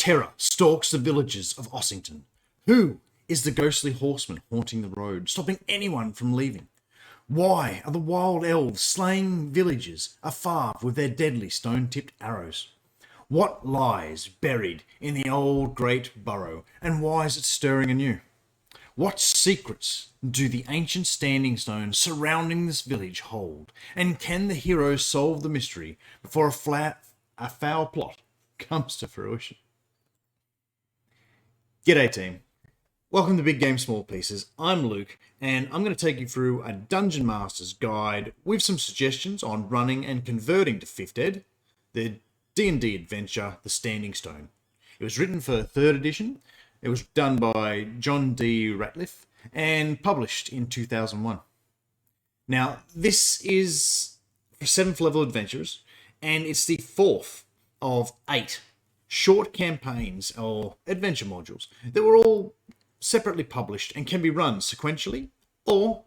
terror stalks the villages of Ossington. Who is the ghostly horseman haunting the road, stopping anyone from leaving? Why are the wild elves slaying villagers afar with their deadly stone-tipped arrows? What lies buried in the old great burrow, and why is it stirring anew? What secrets do the ancient standing stones surrounding this village hold, and can the heroes solve the mystery before a foul plot comes to fruition? G'day team, welcome to Big Game Small Pieces. I'm Luke, and I'm going to take you through a Dungeon Master's Guide with some suggestions on running and converting to 5th Ed, the D&D adventure, The Standing Stone. It was written for 3rd edition. It was done by John D. Ratliff and published in 2001. Now, this is for 7th level adventurers, and it's the 4th of 8 short campaigns or adventure modules that were all separately published and can be run sequentially or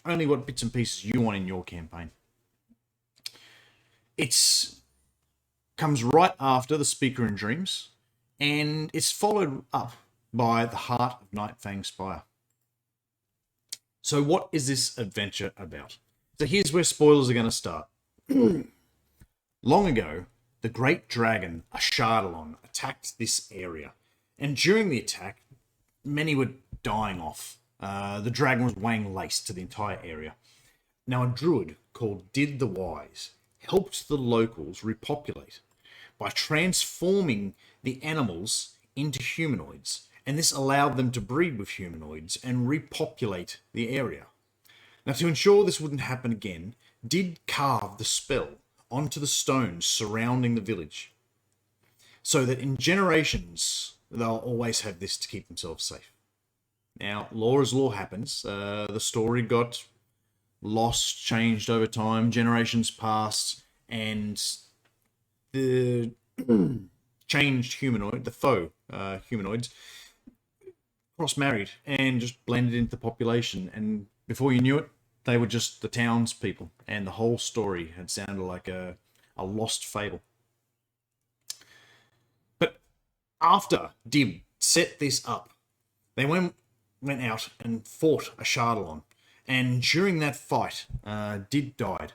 only what bits and pieces you want in your campaign. It's comes right after The Speaker in Dreams, and it's followed up by The Heart of Night Fang Spire. So what is this adventure about? So here's where spoilers are going to start. Long ago, the great dragon Showdown attacked this area, and during the attack, many were dying off. The dragon was weighing lace to the entire area. Now a druid called Did the Wise helped the locals repopulate by transforming the animals into humanoids, and this allowed them to breed with humanoids and repopulate the area. Now, to ensure this wouldn't happen again, Did carve the spell onto the stones surrounding the village, so that in generations they'll always have this to keep themselves safe. Now, law as law happens. The story got lost, changed over time, generations passed, and the changed humanoid, the faux humanoids, cross-married and just blended into the population, and before you knew it, they were just the townspeople, and the whole story had sounded like a lost fable. But after Dib set this up, they went out and fought a Showdown, and during that fight, Did died.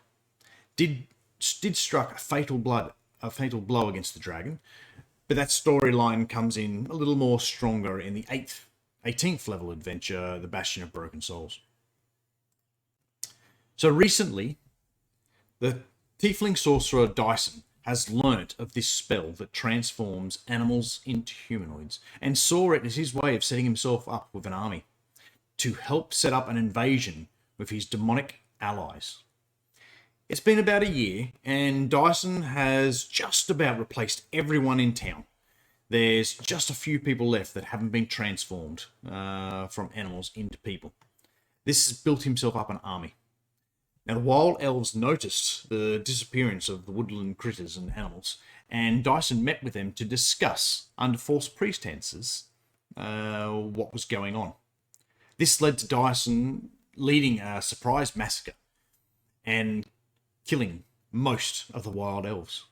Did struck a fatal blow against the dragon, but that storyline comes in a little more stronger in the 18th level adventure, The Bastion of Broken Souls. So recently, the tiefling sorcerer Dyson has learnt of this spell that transforms animals into humanoids, and saw it as his way of setting himself up with an army to help set up an invasion with his demonic allies. It's been about a year, and Dyson has just about replaced everyone in town. There's just a few people left that haven't been transformed from animals into people. This has built himself up an army. Now, the wild elves noticed the disappearance of the woodland critters and animals, and Dyson met with them to discuss, under false pretenses, what was going on. This led to Dyson leading a surprise massacre and killing most of the wild elves.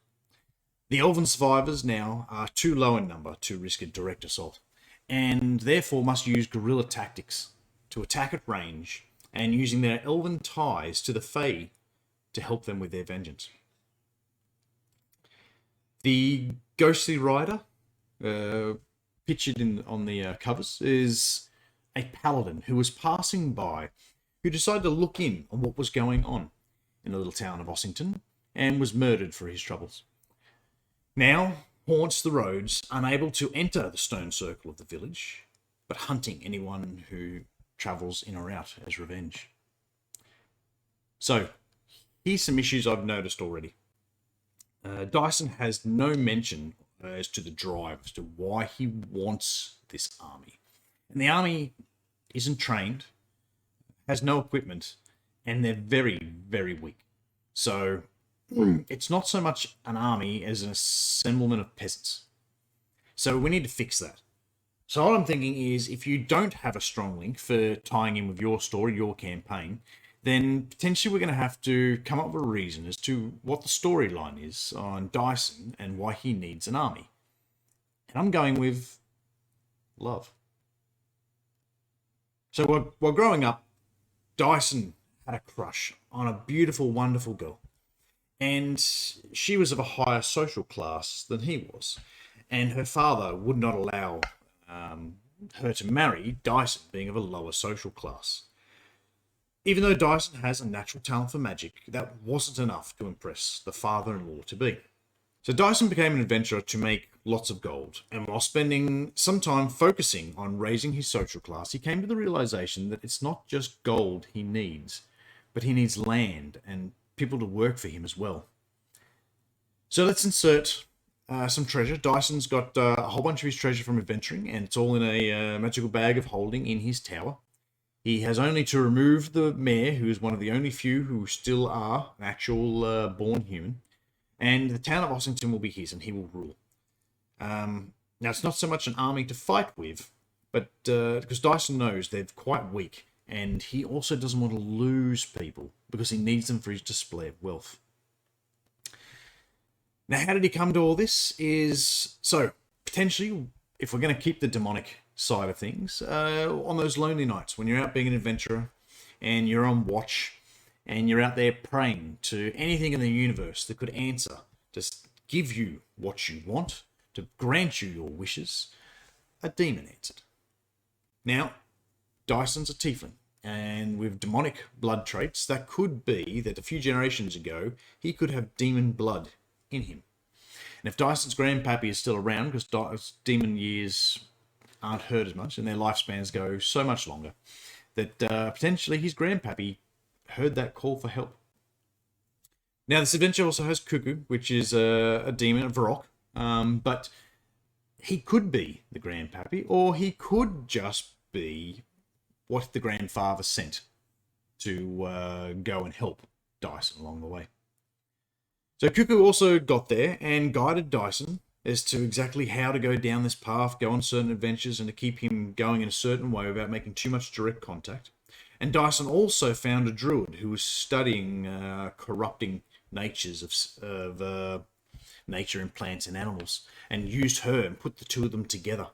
The elven survivors now are too low in number to risk a direct assault, and therefore must use guerrilla tactics to attack at range, and using their elven ties to the Fae to help them with their vengeance. The ghostly rider, pictured on the covers, is a paladin who was passing by, who decided to look in on what was going on in the little town of Ossington, and was murdered for his troubles. Now haunts the roads, unable to enter the stone circle of the village, but hunting anyone who travels in or out as revenge. So, here's some issues I've noticed already. Dyson has no mention as to the drive, as to why he wants this army. And the army isn't trained, has no equipment, and they're very, very weak. So, it's not so much an army as an assemblement of peasants. So we need to fix that. So what I'm thinking is, if you don't have a strong link for tying in with your story, your campaign, then potentially we're going to have to come up with a reason as to what the storyline is on Dyson and why he needs an army. And I'm going with love. So while growing up, Dyson had a crush on a beautiful, wonderful girl. And she was of a higher social class than he was. And her father would not allow her to marry Dyson, being of a lower social class. Even though Dyson has a natural talent for magic, that wasn't enough to impress the father-in-law to be. So Dyson became an adventurer to make lots of gold, and while spending some time focusing on raising his social class, he came to the realization that it's not just gold he needs, but he needs land and people to work for him as well. So let's insert some treasure. Dyson's got a whole bunch of his treasure from adventuring, and it's all in a magical bag of holding in his tower. He has only to remove the mayor, who is one of the only few who still are an actual born human, and the town of Ossington will be his, and he will rule. Now, it's not so much an army to fight with, but because Dyson knows they're quite weak, and he also doesn't want to lose people because he needs them for his display of wealth. Now, how did he come to all this? So, potentially, if we're going to keep the demonic side of things, on those lonely nights when you're out being an adventurer and you're on watch and you're out there praying to anything in the universe that could answer, just give you what you want, to grant you your wishes, a demon answered. Now, Dyson's a tiefling, and with demonic blood traits, that could be that a few generations ago, he could have demon blood in him. And if Dyson's grandpappy is still around, because demon years aren't hurt as much, and their lifespans go so much longer, that potentially his grandpappy heard that call for help. Now, this adventure also has Cuckoo, which is a demon, a Varrock, but he could be the grandpappy, or he could just be what the grandfather sent to go and help Dyson along the way. So Cuckoo also got there and guided Dyson as to exactly how to go down this path, go on certain adventures, and to keep him going in a certain way without making too much direct contact. And Dyson also found a druid who was studying corrupting natures of nature in plants and animals, and used her and put the two of them together.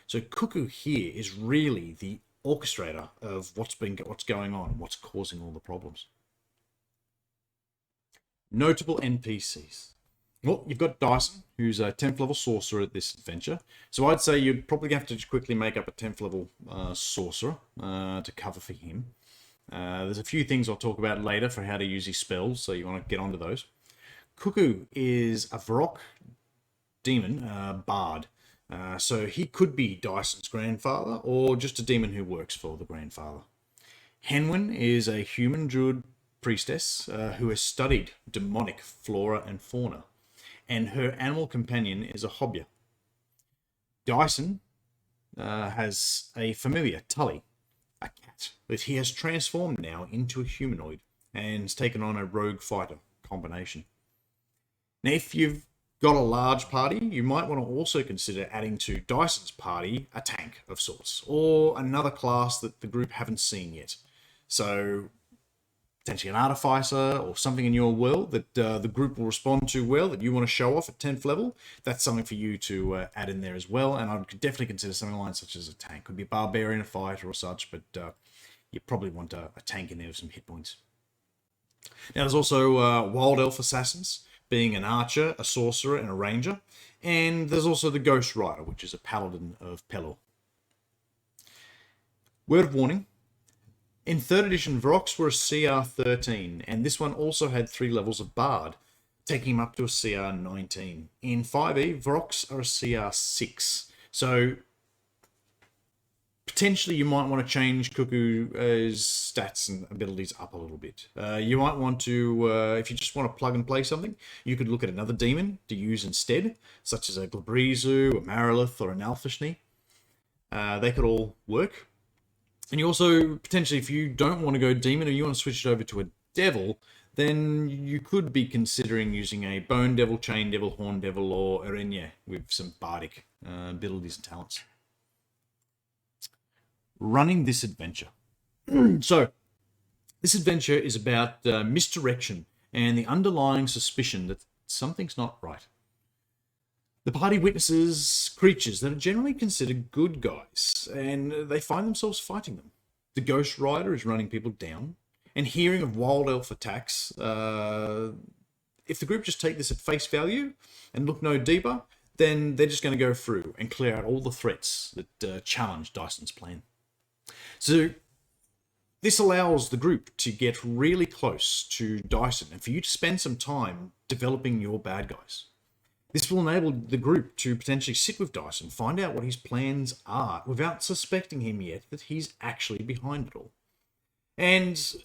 So Cuckoo here is really the orchestrator of what's going on, what's causing all the problems. Notable NPCs. Well, you've got Dyson, who's a 10th level sorcerer at this adventure. So I'd say you'd probably have to just quickly make up a 10th level sorcerer to cover for him. There's a few things I'll talk about later for how to use his spells, so you want to get onto those. Cuckoo is a Varrock demon, bard. So he could be Dyson's grandfather, or just a demon who works for the grandfather. Henwin is a human druid priestess who has studied demonic flora and fauna, and her animal companion is a Hobyah. Dyson has a familiar, Tully, a cat, but he has transformed now into a humanoid and has taken on a rogue fighter combination. Now, if you've got a large party, you might want to also consider adding to Dyson's party a tank of sorts, or another class that the group haven't seen yet. So potentially an artificer or something in your world that the group will respond to well, that you want to show off at 10th level. That's something for you to add in there as well. And I would definitely consider something like such as a tank. Could be a barbarian, a fighter or such, but you probably want a tank in there with some hit points. Now there's also wild elf assassins, being an archer, a sorcerer, and a ranger. And there's also the Ghost Rider, which is a paladin of Pelor. Word of warning. In 3rd edition, Varrocks were a CR 13, and this one also had 3 levels of Bard, taking him up to a CR 19. In 5e, Varrocks are a CR 6. So potentially you might want to change Cuckoo's stats and abilities up a little bit. You might want to, if you just want to plug and play something, you could look at another demon to use instead, such as a Glabrizu, a Marilith, or an Alphashni. They could all work. And you also, potentially, if you don't want to go demon or you want to switch it over to a devil, then you could be considering using a Bone Devil, Chain Devil, Horn Devil, or Erenye with some bardic abilities and talents. Running this adventure. So, this adventure is about misdirection and the underlying suspicion that something's not right. The party witnesses creatures that are generally considered good guys, and they find themselves fighting them. The Ghost Rider is running people down, and hearing of wild elf attacks, if the group just take this at face value and look no deeper, then they're just going to go through and clear out all the threats that challenge Dyson's plan. So this allows the group to get really close to Dyson and for you to spend some time developing your bad guys. This will enable the group to potentially sit with Dyson, find out what his plans are without suspecting him yet that he's actually behind it all. And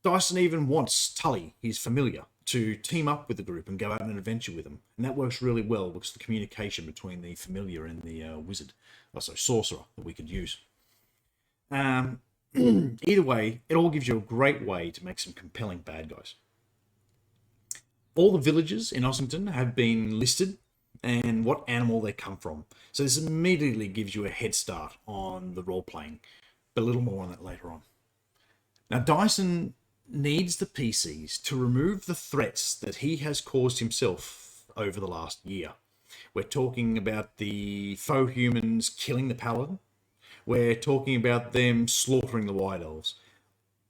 Dyson even wants Tully, his familiar, to team up with the group and go out on an adventure with them. And that works really well because the communication between the familiar and the wizard, also sorcerer, that we could use. Either way, it all gives you a great way to make some compelling bad guys. All the villages in Ossington have been listed and what animal they come from. So this immediately gives you a head start on the role-playing, but a little more on that later on. Now, Dyson needs the PCs to remove the threats that he has caused himself over the last year. We're talking about the faux humans killing the paladin. We're talking about them slaughtering the White Elves.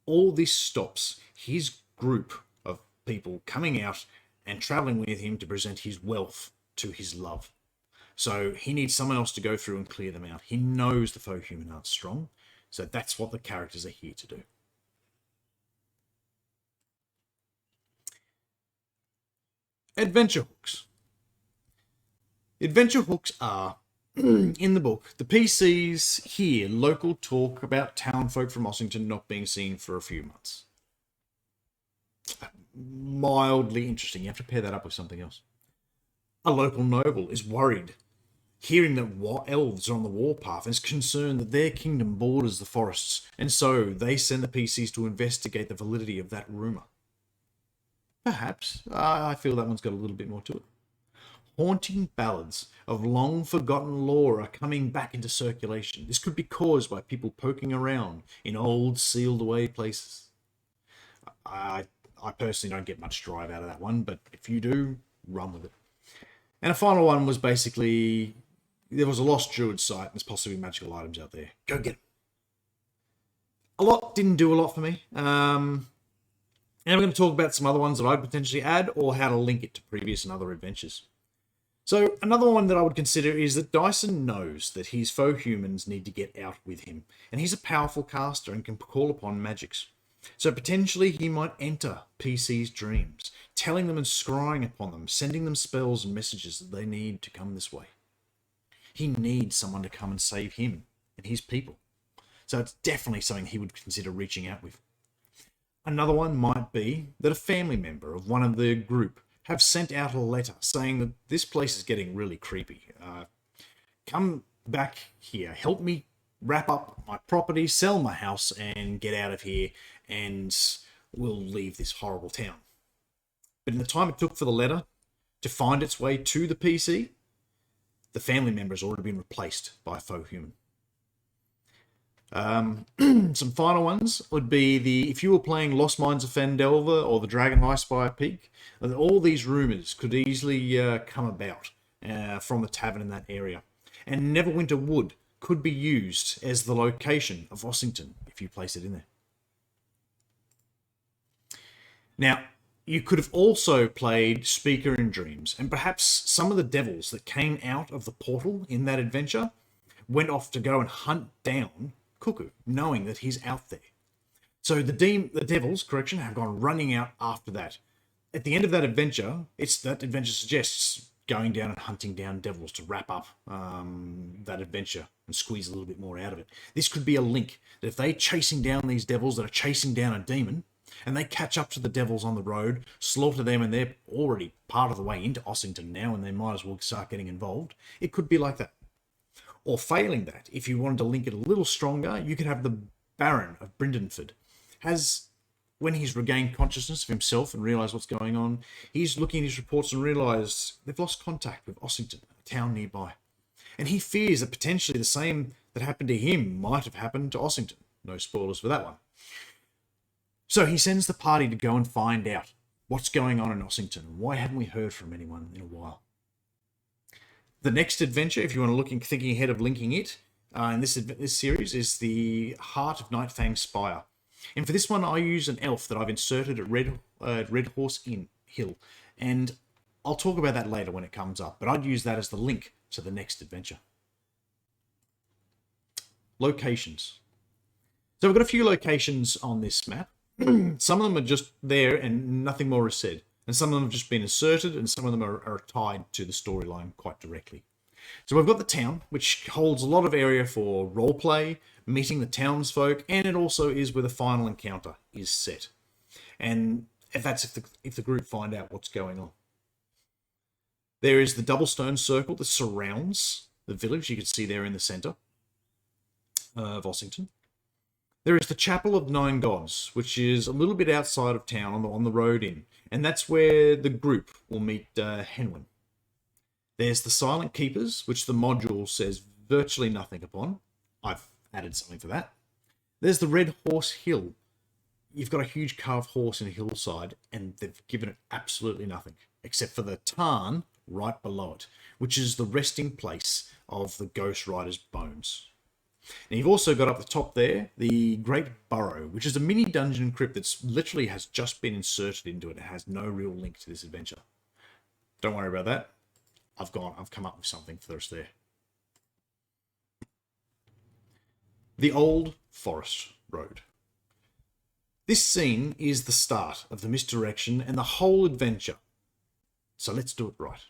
All this stops his group of people coming out and traveling with him to present his wealth to his love. So he needs someone else to go through and clear them out. He knows the faux human aren't strong, so that's what the characters are here to do. Adventure hooks. Adventure hooks are, in the book, the PCs hear local talk about townfolk from Ossington not being seen for a few months. Mildly interesting. You have to pair that up with something else. A local noble is worried, hearing that elves are on the warpath, and is concerned that their kingdom borders the forests, and so they send the PCs to investigate the validity of that rumour. Perhaps. I feel that one's got a little bit more to it. Haunting ballads of long-forgotten lore are coming back into circulation. This could be caused by people poking around in old, sealed-away places. I personally don't get much drive out of that one, but if you do, run with it. And a final one was basically, there was a lost druid site, and there's possibly magical items out there. Go get them. A lot didn't do a lot for me. And I'm going to talk about some other ones that I'd potentially add, or how to link it to previous and other adventures. So another one that I would consider is that Dyson knows that his faux humans need to get out with him, and he's a powerful caster and can call upon magics. So potentially he might enter PC's dreams, telling them and scrying upon them, sending them spells and messages that they need to come this way. He needs someone to come and save him and his people. So it's definitely something he would consider reaching out with. Another one might be that a family member of one of the group have sent out a letter saying that this place is getting really creepy. Come back here, help me wrap up my property, sell my house, and get out of here, and we'll leave this horrible town. But in the time it took for the letter to find its way to the PC, the family member has already been replaced by a faux human. Some final ones would be if you were playing Lost Mines of Fendelver or the Dragon Ice Spire Peak, all these rumours could easily come about from the tavern in that area. And Neverwinter Wood could be used as the location of Ossington if you place it in there. Now, you could have also played Speaker in Dreams, and perhaps some of the devils that came out of the portal in that adventure went off to go and hunt down Cuckoo, knowing that he's out there. So the devils, have gone running out after that. At the end of that adventure, suggests going down and hunting down devils to wrap up that adventure and squeeze a little bit more out of it. This could be a link that if they're chasing down these devils that are chasing down a demon, and they catch up to the devils on the road, slaughter them, and they're already part of the way into Ossington now, and they might as well start getting involved. It could be like that. Or failing that, if you wanted to link it a little stronger, you could have the Baron of Brindenford. When he's regained consciousness of himself and realised what's going on, he's looking at his reports and realised they've lost contact with Ossington, a town nearby. And he fears that potentially the same that happened to him might have happened to Ossington. No spoilers for that one. So he sends the party to go and find out what's going on in Ossington. Why haven't we heard from anyone in a while? The next adventure, if you want to thinking ahead of linking it, in this series, is the Heart of Night Fang Spire. And for this one, I use an elf that I've inserted at Red Horse Inn Hill. And I'll talk about that later when it comes up, but I'd use that as the link to the next adventure. Locations. So we've got a few locations on this map. Some of them are just there and nothing more is said. And some of them have just been inserted, and some of them are tied to the storyline quite directly. So we've got the town, which holds a lot of area for roleplay, meeting the townsfolk, and it also is where the final encounter is set. And that's if the group find out what's going on. There is the double stone circle that surrounds the village. You can see there in the centre of Ossington. There is the Chapel of Nine Gods, which is a little bit outside of town on the road in. And that's where the group will meet Henwin. There's the Silent Keepers, which the module says virtually nothing upon. I've added something for that. There's the Red Horse Hill. You've got a huge carved horse in a hillside, and they've given it absolutely nothing, except for the tarn right below it, which is the resting place of the Ghost Rider's bones. Now you've also got up the top there the Great Burrow, which is a mini dungeon crypt that's literally has just been inserted into it. It has no real link to this adventure. Don't worry about that. I've come up with something for us there. The Old Forest Road. This scene is the start of the misdirection and the whole adventure. So let's do it right.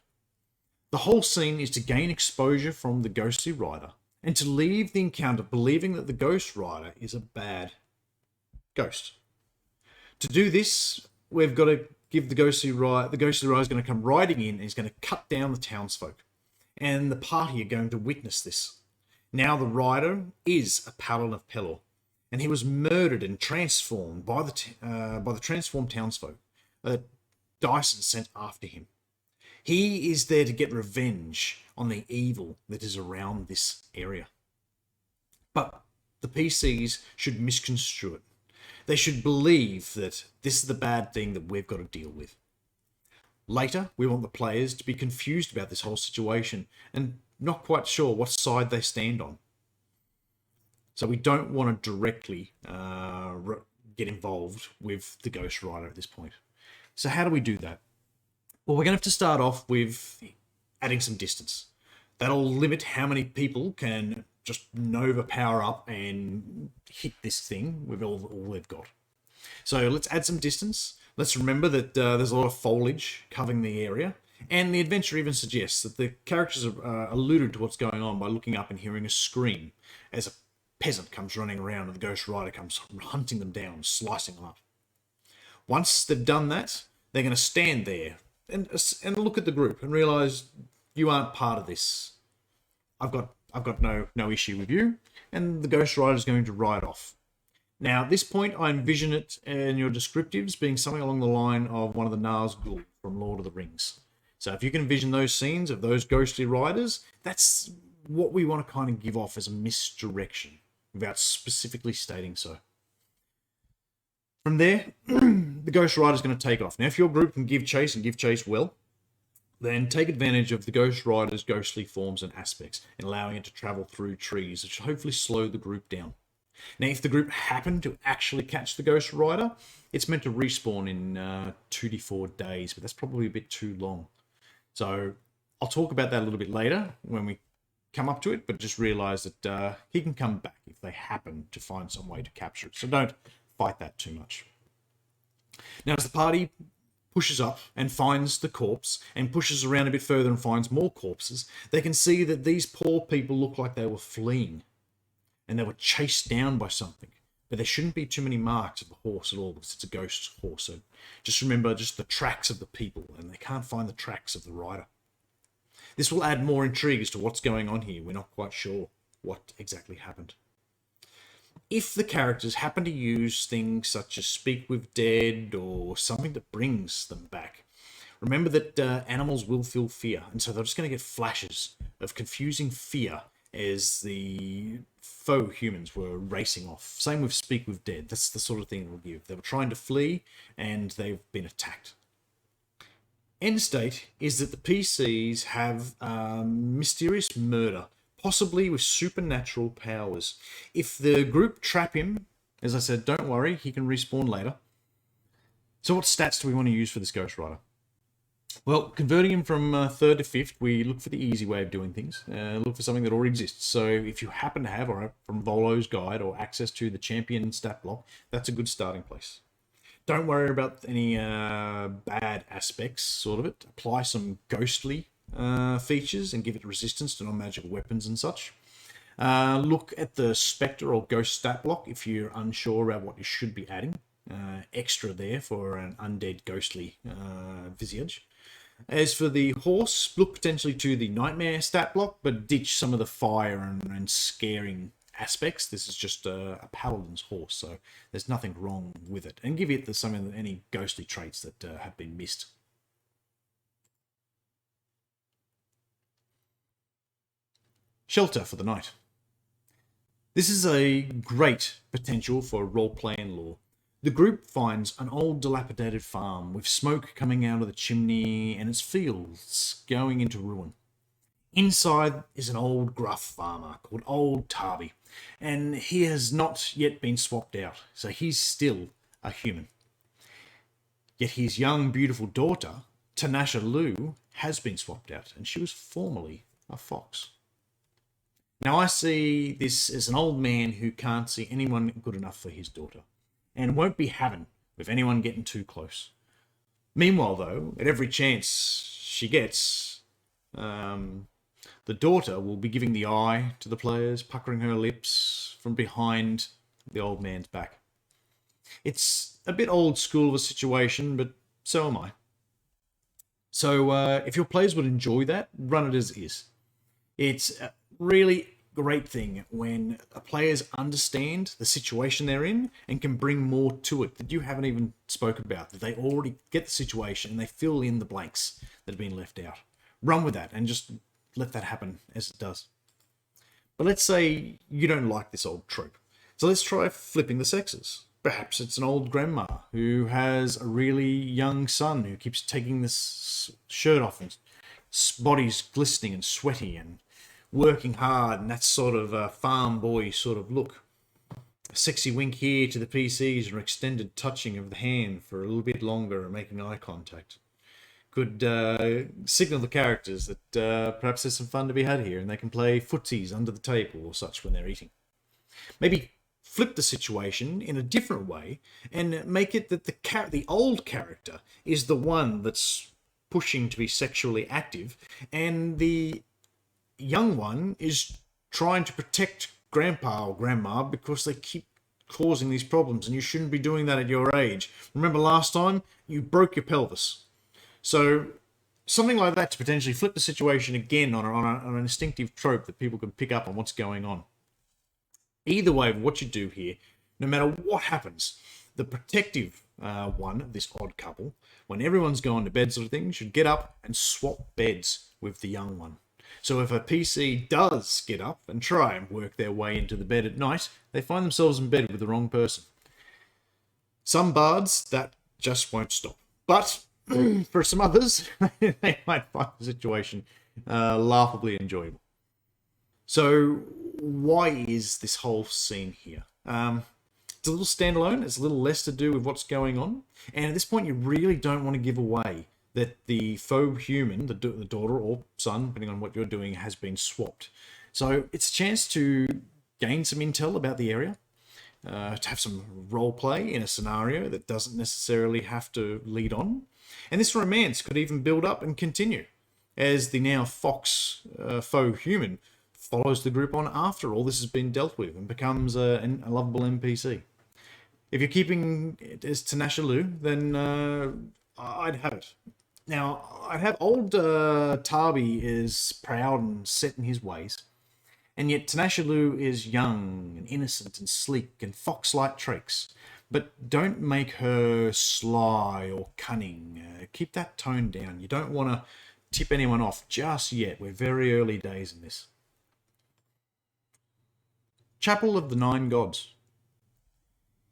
The whole scene is to gain exposure from the ghostly rider, and to leave the encounter believing that the Ghost Rider is a bad ghost. To do this, we've got to give the ghostly rider is going to come riding in and he's going to cut down the townsfolk. And the party are going to witness this. Now the rider is a Paladin of Pelor, and he was murdered and transformed by the transformed townsfolk that Dyson sent after him. He is there to get revenge on the evil that is around this area. But the PCs should misconstrue it. They should believe that this is the bad thing that we've got to deal with. Later, we want the players to be confused about this whole situation and not quite sure what side they stand on. So we don't want to directly get involved with the Ghost Rider at this point. So how do we do that? Well, we're going to have to start off with adding some distance. That'll limit how many people can just Nova power up and hit this thing with all they've got. So let's add some distance. Let's remember that there's a lot of foliage covering the area. And the adventure even suggests that the characters are alluded to what's going on by looking up and hearing a scream as a peasant comes running around and the Ghost Rider comes hunting them down, slicing them up. Once they've done that, they're going to stand there and look at the group and realise you aren't part of this. I've got no issue with you, and the Ghost Rider is going to ride off. Now, at this point, I envision it in your descriptives being something along the line of one of the Nazgûl from Lord of the Rings. So if you can envision those scenes of those ghostly riders, that's what we want to kind of give off as a misdirection, without specifically stating so. From there, the Ghost Rider is going to take off. Now, if your group can give chase and give chase well, then take advantage of the Ghost Rider's ghostly forms and aspects, and allowing it to travel through trees, which should hopefully slow the group down. Now, if the group happen to actually catch the Ghost Rider, it's meant to respawn in 2 to 4 days, but that's probably a bit too long. So I'll talk about that a little bit later when we come up to it, but just realise that he can come back if they happen to find some way to capture it. So don't fight that too much. Now, as the party pushes up and finds the corpse and pushes around a bit further and finds more corpses, they can see that these poor people look like they were fleeing and they were chased down by something. But there shouldn't be too many marks of the horse at all because it's a ghost horse. So just remember just the tracks of the people, and they can't find the tracks of the rider. This will add more intrigue as to what's going on here. We're not quite sure what exactly happened. If the characters happen to use things such as speak with dead or something that brings them back, remember that animals will feel fear, and so they're just going to get flashes of confusing fear as the faux humans were racing off. Same with speak with dead. That's the sort of thing it will give. They were trying to flee and they've been attacked. End state is that the PCs have mysterious murder, possibly with supernatural powers. If the group trap him, as I said, don't worry, he can respawn later. So what stats do we want to use for this Ghost Rider? Well, converting him from 3rd to 5th, we look for the easy way of doing things. Look for something that already exists. So if you happen to have, or from Volo's guide, or access to the champion stat block, that's a good starting place. Don't worry about any bad aspects, sort of it. Apply some ghostly features and give it resistance to non-magical weapons and such. Look at the Spectre or Ghost stat block if you're unsure about what you should be adding. Extra there for an undead ghostly visage. As for the horse, look potentially to the Nightmare stat block, but ditch some of the fire and scaring aspects. This is just a paladin's horse, so there's nothing wrong with it. And give it any ghostly traits that have been missed. Shelter for the night. This is a great potential for roleplay and lore. The group finds an old dilapidated farm with smoke coming out of the chimney and its fields going into ruin. Inside is an old gruff farmer called Old Tarby, and he has not yet been swapped out, so he's still a human. Yet his young, beautiful daughter, Tanasha Lou, has been swapped out, and she was formerly a fox. Now I see this as an old man who can't see anyone good enough for his daughter, and won't be having with anyone getting too close. Meanwhile, though, at every chance she gets, the daughter will be giving the eye to the players, puckering her lips from behind the old man's back. It's a bit old school of a situation, but so am I. So if your players would enjoy that, run it as is. It's a really great thing when players understand the situation they're in and can bring more to it that you haven't even spoken about, that they already get the situation and they fill in the blanks that have been left out. Run with that and just let that happen as it does. But let's say you don't like this old trope. So let's try flipping the sexes. Perhaps it's an old grandma who has a really young son who keeps taking this shirt off and his body's glistening and sweaty and working hard, and that sort of farm boy sort of look. A sexy wink here to the PCs and an extended touching of the hand for a little bit longer and making eye contact. Could signal the characters that perhaps there's some fun to be had here and they can play footsies under the table or such when they're eating. Maybe flip the situation in a different way and make it that the old character is the one that's pushing to be sexually active and the young one is trying to protect grandpa or grandma because they keep causing these problems and you shouldn't be doing that at your age. Remember last time? You broke your pelvis. So something like that to potentially flip the situation again on an instinctive trope that people can pick up on what's going on. Either way, what you do here, no matter what happens, the protective one, this odd couple, when everyone's going to bed sort of thing, should get up and swap beds with the young one. So if a PC does get up and try and work their way into the bed at night, they find themselves in bed with the wrong person. Some bards, that just won't stop. But for some others, they might find the situation laughably enjoyable. So why is this whole scene here? It's a little standalone. It's a little less to do with what's going on. And at this point, you really don't want to give away that the faux human, the daughter or son, depending on what you're doing, has been swapped. So it's a chance to gain some intel about the area, to have some role play in a scenario that doesn't necessarily have to lead on. And this romance could even build up and continue as the now fox faux human follows the group on after all this has been dealt with and becomes a lovable NPC. If you're keeping it as Tanasha Lou, then I'd have it. Now, I'd have old Tarby is proud and set in his ways, and yet Tanasha Lou is young and innocent and sleek and fox-like traits. But don't make her sly or cunning. Keep that tone down. You don't want to tip anyone off just yet. We're very early days in this. Chapel of the Nine Gods.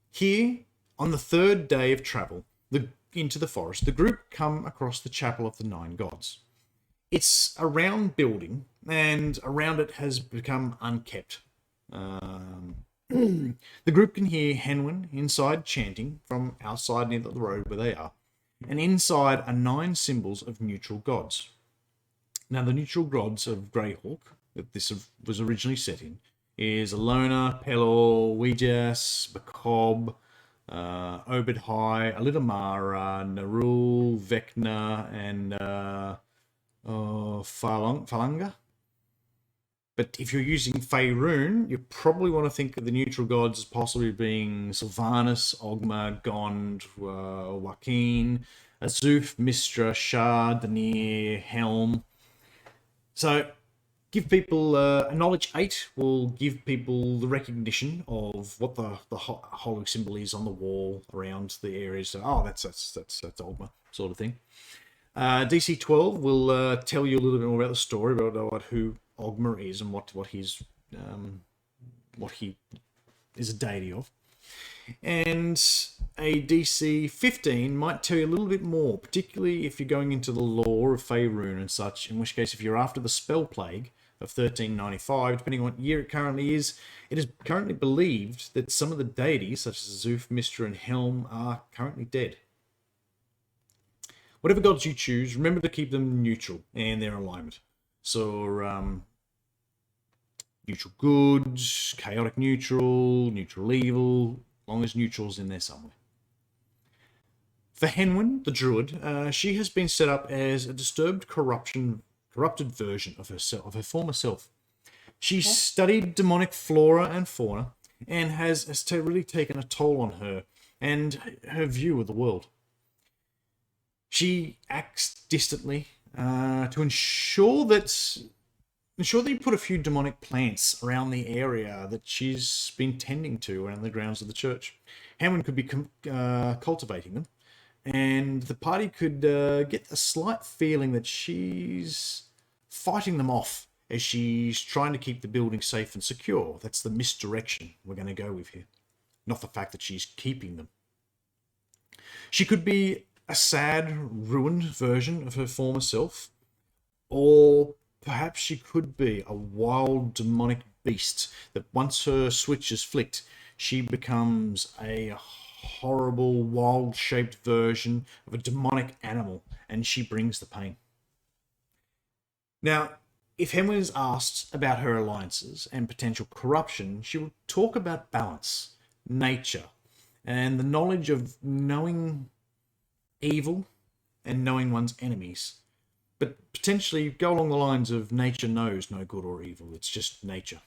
Here, on the 3rd day of travel, the into the forest, the group come across the Chapel of the Nine Gods. It's a round building, and around it has become unkept. The group can hear Henwin inside chanting from outside near the road where they are. And inside are 9 symbols of neutral gods. Now, the neutral gods of Greyhawk, that this was originally set in, is Alona, Pelor, Hobyahs, Makob, Obed-Hai, Alitamara, Narul, Vecna, and Falanga. But if you're using Faerun, you probably want to think of the neutral gods as possibly being Sylvanas, Ogma, Gond, Joaquin, Azuf, Mistra, Shah, Danir, Helm. So give people a knowledge 8 will give people the recognition of what the hollow symbol is on the wall around the areas. So, oh, that's Ogma sort of thing. DC 12 will tell you a little bit more about the story about who Ogma is and what he is a deity of. And a DC 15 might tell you a little bit more, particularly if you're going into the lore of Faerun and such, in which case if you're after the spell plague of 1395, depending on what year it currently is currently believed that some of the deities, such as Zuf, Mistra, and Helm, are currently dead. Whatever gods you choose, remember to keep them neutral and their alignment. So, neutral good, chaotic neutral, neutral evil, as long as neutral's in there somewhere. For Henwin the Druid, she has been set up as a disturbed, corrupted version of herself, of her former self. She's studied demonic flora and fauna and has really taken a toll on her and her view of the world. She acts distantly to ensure that you put a few demonic plants around the area that she's been tending to around the grounds of the church. Henwin could be cultivating them, and the party could get a slight feeling that she's fighting them off as she's trying to keep the building safe and secure. That's the misdirection we're going to go with here, not the fact that she's keeping them. She could be a sad, ruined version of her former self, or perhaps she could be a wild, demonic beast that once her switch is flicked, she becomes a horrible, wild-shaped version of a demonic animal, and she brings the pain. Now, if Henwin is asked about her alliances and potential corruption, she will talk about balance, nature, and the knowledge of knowing evil and knowing one's enemies. But potentially go along the lines of nature knows no good or evil. It's just nature.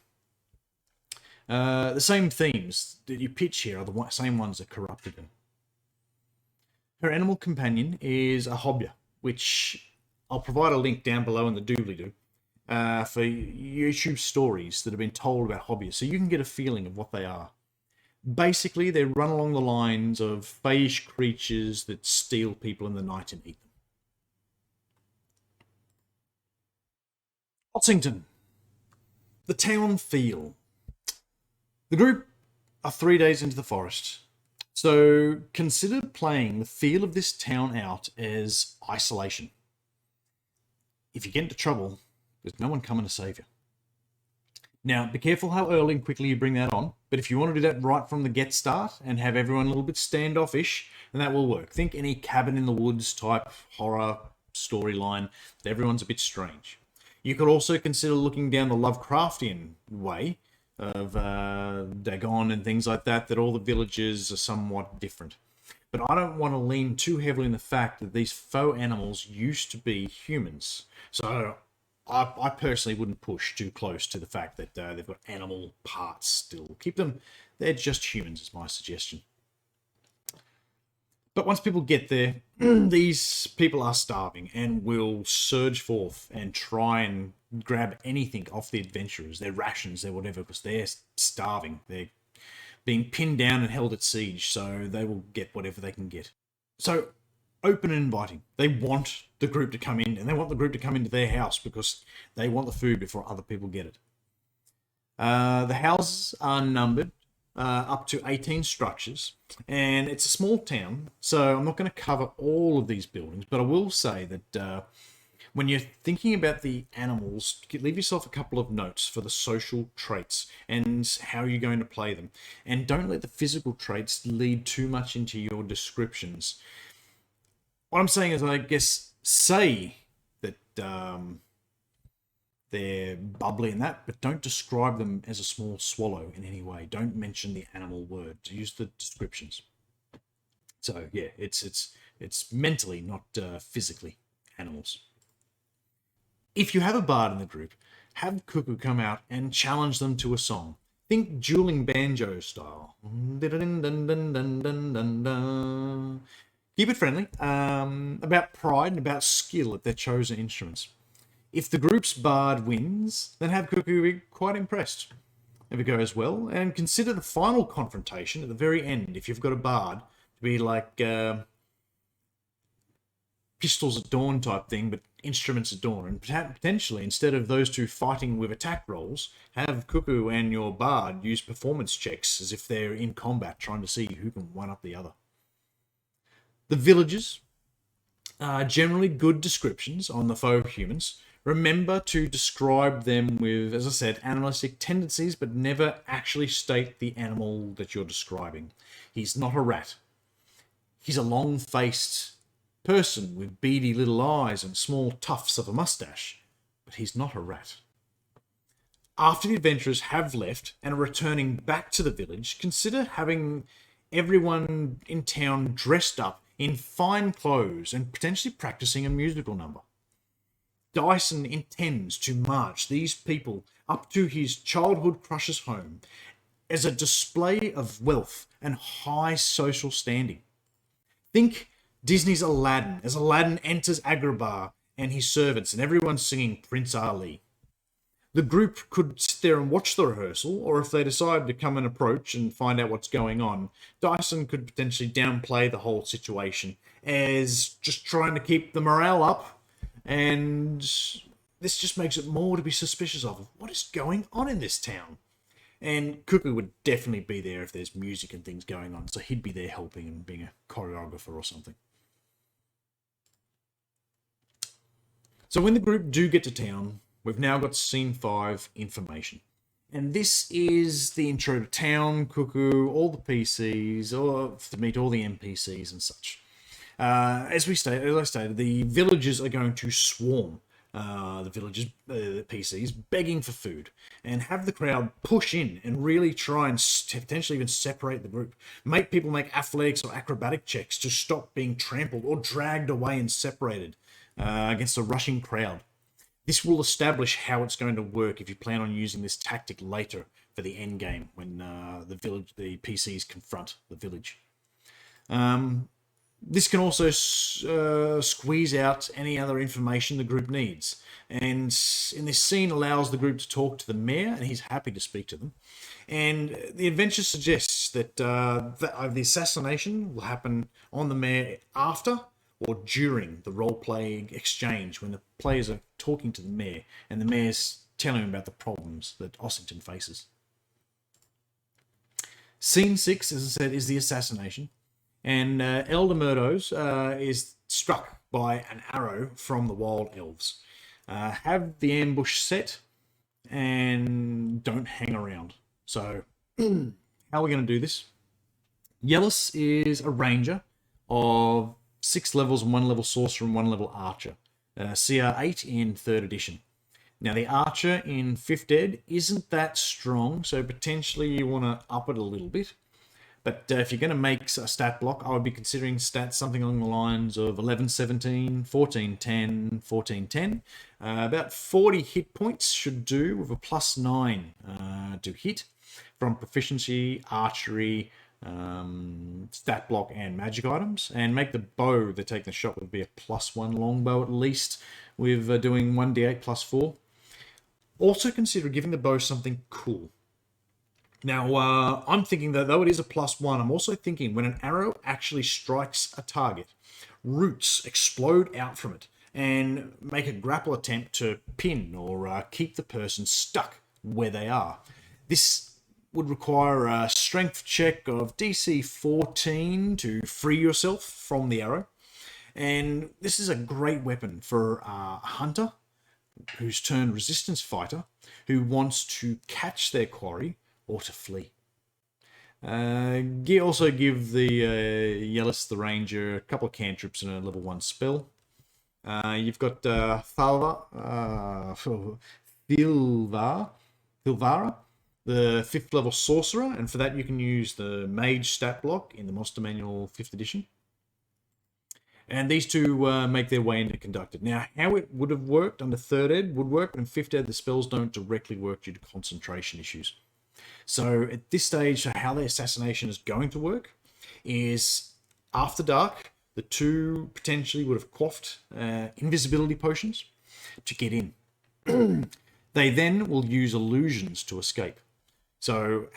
The same themes that you pitch here are the same ones that corrupted her. Her animal companion is a Hobyah, which I'll provide a link down below in the doobly-doo for YouTube stories that have been told about Hobyahs, so you can get a feeling of what they are. Basically, they run along the lines of fayish creatures that steal people in the night and eat them. Ossington. The town feel. The group are 3 days into the forest, so consider playing the feel of this town out as isolation. If you get into trouble, there's no one coming to save you. Now, be careful how early and quickly you bring that on, but if you want to do that right from the get start and have everyone a little bit standoffish, then that will work. Think any cabin in the woods type horror storyline that everyone's a bit strange. You could also consider looking down the Lovecraftian way of Dagon and things like that, that all the villages are somewhat different. But I don't want to lean too heavily in the fact that these faux animals used to be humans. So I personally wouldn't push too close to the fact that they've got animal parts still. Keep them, they're just humans is my suggestion. But once people get there, these people are starving and will surge forth and try and grab anything off the adventurers, their rations, their whatever, because they're starving. They're being pinned down and held at siege, so they will get whatever they can get. So, open and inviting. They want the group to come in, and they want the group to come into their house because they want the food before other people get it. The houses are numbered up to 18 structures, and it's a small town, so I'm not going to cover all of these buildings, but I will say that when you're thinking about the animals, leave yourself a couple of notes for the social traits and how you're going to play them. And don't let the physical traits lead too much into your descriptions. What I'm saying is, I guess, say that they're bubbly and that, but don't describe them as a small swallow in any way. Don't mention the animal word. Use the descriptions. So yeah, it's mentally, not physically, animals. If you have a bard in the group, have Cuckoo come out and challenge them to a song. Think dueling banjo style. Keep it friendly, about pride and about skill at their chosen instruments. If the group's bard wins, then have Cuckoo be quite impressed. If it goes well, and consider the final confrontation at the very end, if you've got a bard, to be like pistols at dawn type thing, but instruments at dawn. And potentially, instead of those two fighting with attack rolls, have Cuckoo and your bard use performance checks as if they're in combat, trying to see who can one up the other. The villagers are generally good descriptions on the foe humans. Remember to describe them with, as I said, animalistic tendencies, but never actually state the animal that you're describing. He's not a rat. He's a long-faced person with beady little eyes and small tufts of a mustache, but he's not a rat. After the adventurers have left and are returning back to the village, consider having everyone in town dressed up in fine clothes and potentially practicing a musical number. Dyson intends to march these people up to his childhood crush's home as a display of wealth and high social standing. Think Disney's Aladdin, as Aladdin enters Agrabah and his servants, and everyone's singing Prince Ali. The group could sit there and watch the rehearsal, or if they decide to come and approach and find out what's going on, Dyson could potentially downplay the whole situation as just trying to keep the morale up, and this just makes it more to be suspicious of what is going on in this town. And Cuckoo would definitely be there if there's music and things going on, so he'd be there helping and being a choreographer or something. So when the group do get to town, we've now got Scene 5 information. And this is the intro to town, Cuckoo, all the PCs, or to meet all the NPCs and such. As I stated, the villagers are going to swarm the PCs, begging for food, and have the crowd push in and really try and potentially even separate the group. Make people make athletics or acrobatic checks to stop being trampled or dragged away and separated against a rushing crowd. This will establish how it's going to work if you plan on using this tactic later for the end game when the PCs confront the village. This can also squeeze out any other information the group needs. And in this scene allows the group to talk to the mayor, and he's happy to speak to them. And the adventure suggests that the assassination will happen on the mayor after or during the role-playing exchange when the players are talking to the mayor and the mayor's telling them about the problems that Ossington faces. Scene 6, as I said, is the assassination. And Elder Murdos is struck by an arrow from the wild elves. Have the ambush set and don't hang around. So, how are we going to do this? Yellis is a ranger of 6 levels and 1 level sorcerer and 1 level archer. CR 8 in 3rd edition. Now, the archer in 5th ed isn't that strong, so potentially you want to up it a little bit. But if you're going to make a stat block, I would be considering stats something along the lines of 11-17, 14-10, 14-10. About 40 hit points should do with a +9 to hit from proficiency, archery, stat block, and magic items. And make the bow that take the shot would be a +1 longbow at least, with doing 1d8 +4. Also consider giving the bow something cool. Now, I'm thinking that though it is a +1, I'm also thinking when an arrow actually strikes a target, roots explode out from it and make a grapple attempt to pin or keep the person stuck where they are. This would require a strength check of DC 14 to free yourself from the arrow. And this is a great weapon for a hunter who's turned resistance fighter who wants to catch their quarry or to flee. Also give the Yellis the Ranger a couple of cantrips and a level 1 spell. You've got Filvara, the 5th level sorcerer, and for that you can use the mage stat block in the Monster Manual 5th edition. And these two make their way into Conducted. Now, how it would have worked under 3rd Ed would work, but in 5th Ed the spells don't directly work due to concentration issues. So at this stage, how the assassination is going to work is after dark, the two potentially would have quaffed invisibility potions to get in. They then will use illusions to escape. So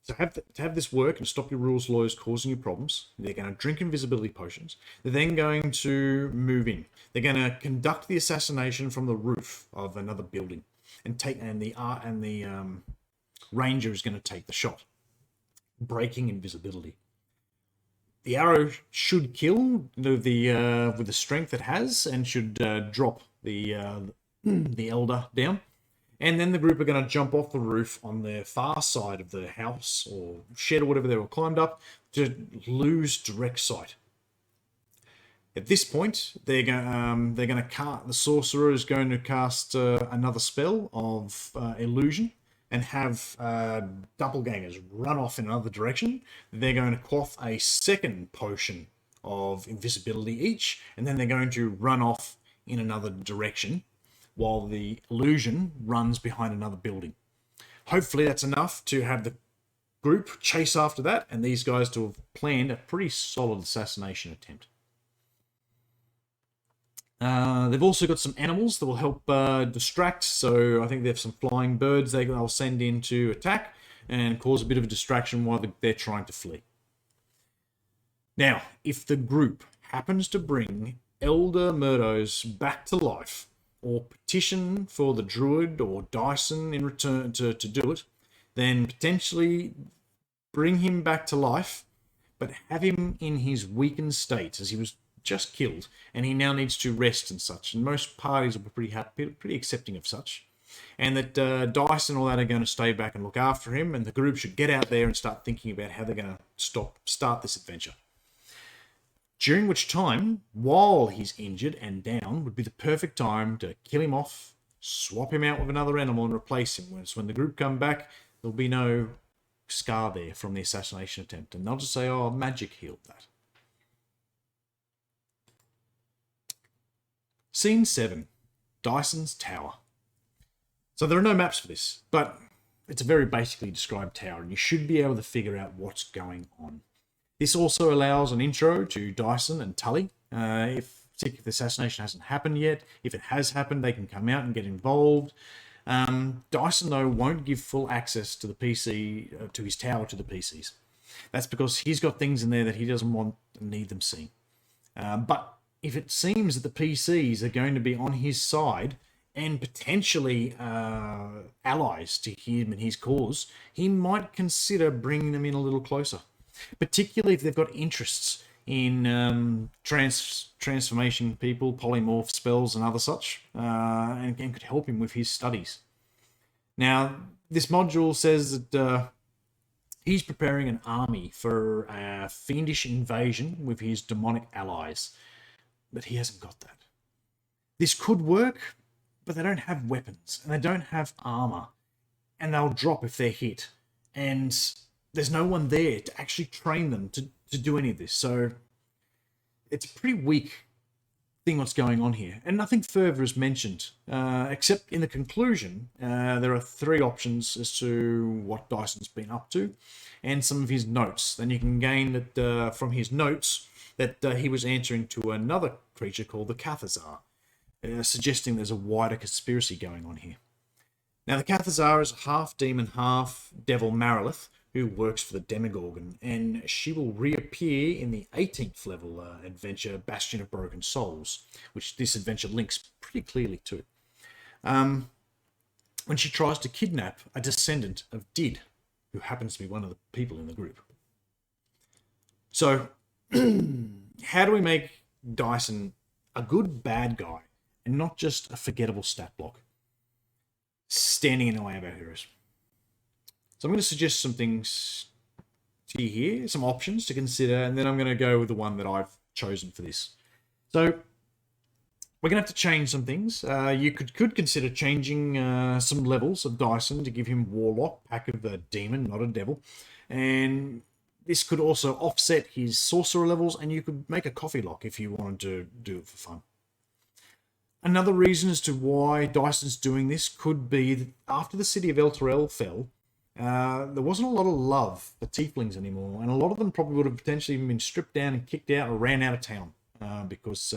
to have this work and stop your rules lawyers causing you problems, they're going to drink invisibility potions. They're then going to move in. They're going to conduct the assassination from the roof of another building, and the ranger is going to take the shot, breaking invisibility. The arrow should kill with the strength it has, and should drop the elder down. And then the group are going to jump off the roof on the far side of the house or shed or whatever they were climbed up to lose direct sight. At this point, they're going to cast. The sorcerer is going to cast another spell of illusion and have doppelgangers run off in another direction. They're going to quaff a second potion of invisibility each, and then they're going to run off in another direction while the illusion runs behind another building. Hopefully that's enough to have the group chase after that, and these guys to have planned a pretty solid assassination attempt. They've also got some animals that will help distract, so I think they have some flying birds they'll send in to attack and cause a bit of a distraction while they're trying to flee. Now, if the group happens to bring Elder Murdos back to life, or petition for the Druid or Dyson in return to do it, then potentially bring him back to life, but have him in his weakened state, as he was just killed, and he now needs to rest and such. And most parties will be pretty happy, pretty accepting of such. And that Dyson and all that are going to stay back and look after him, and the group should get out there and start thinking about how they're going to start this adventure. During which time, while he's injured and down, would be the perfect time to kill him off, swap him out with another animal and replace him. Whereas when the group come back, there'll be no scar there from the assassination attempt. And they'll just say, oh, magic healed that. Scene 7. Dyson's Tower. So there are no maps for this, but it's a very basically described tower, and you should be able to figure out what's going on. This also allows an intro to Dyson and Tully. If the assassination hasn't happened yet, if it has happened, they can come out and get involved. Dyson, though, won't give full access to the PC, to his tower to the PCs. That's because he's got things in there that he doesn't want and need them seen. But if it seems that the PCs are going to be on his side and potentially allies to him and his cause, he might consider bringing them in a little closer. Particularly if they've got interests in transformation people, polymorph spells and other such, and could help him with his studies. Now, this module says that he's preparing an army for a fiendish invasion with his demonic allies, but he hasn't got that. This could work, but they don't have weapons, and they don't have armor, and they'll drop if they're hit, and there's no one there to actually train them to do any of this. So it's a pretty weak thing what's going on here. And nothing further is mentioned, except in the conclusion, there are 3 options as to what Dyson's been up to and some of his notes. Then you can gain that from his notes that he was answering to another creature called the Cathazar, suggesting there's a wider conspiracy going on here. Now, the Cathazar is a half-demon, half-devil Marilith, who works for the Demogorgon, and she will reappear in the 18th level adventure, Bastion of Broken Souls, which this adventure links pretty clearly to. When she tries to kidnap a descendant of Did, who happens to be one of the people in the group. So, how do we make Dyson a good bad guy and not just a forgettable stat block standing in the way of our heroes? So I'm going to suggest some things to you here, some options to consider, and then I'm going to go with the one that I've chosen for this. So we're going to have to change some things. You could consider changing some levels of Dyson to give him Warlock, pack of a demon, not a devil. And this could also offset his sorcerer levels, and you could make a coffee lock if you wanted to do it for fun. Another reason as to why Dyson's doing this could be that after the city of Elturel fell, there wasn't a lot of love for tieflings anymore, and a lot of them probably would have potentially even been stripped down and kicked out or ran out of town because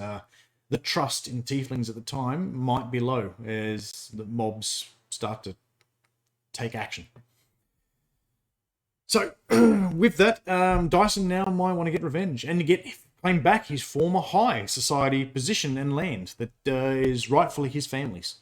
the trust in tieflings at the time might be low as the mobs start to take action. So with that, Dyson now might want to get revenge and to claim back his former high society position and land that is rightfully his family's.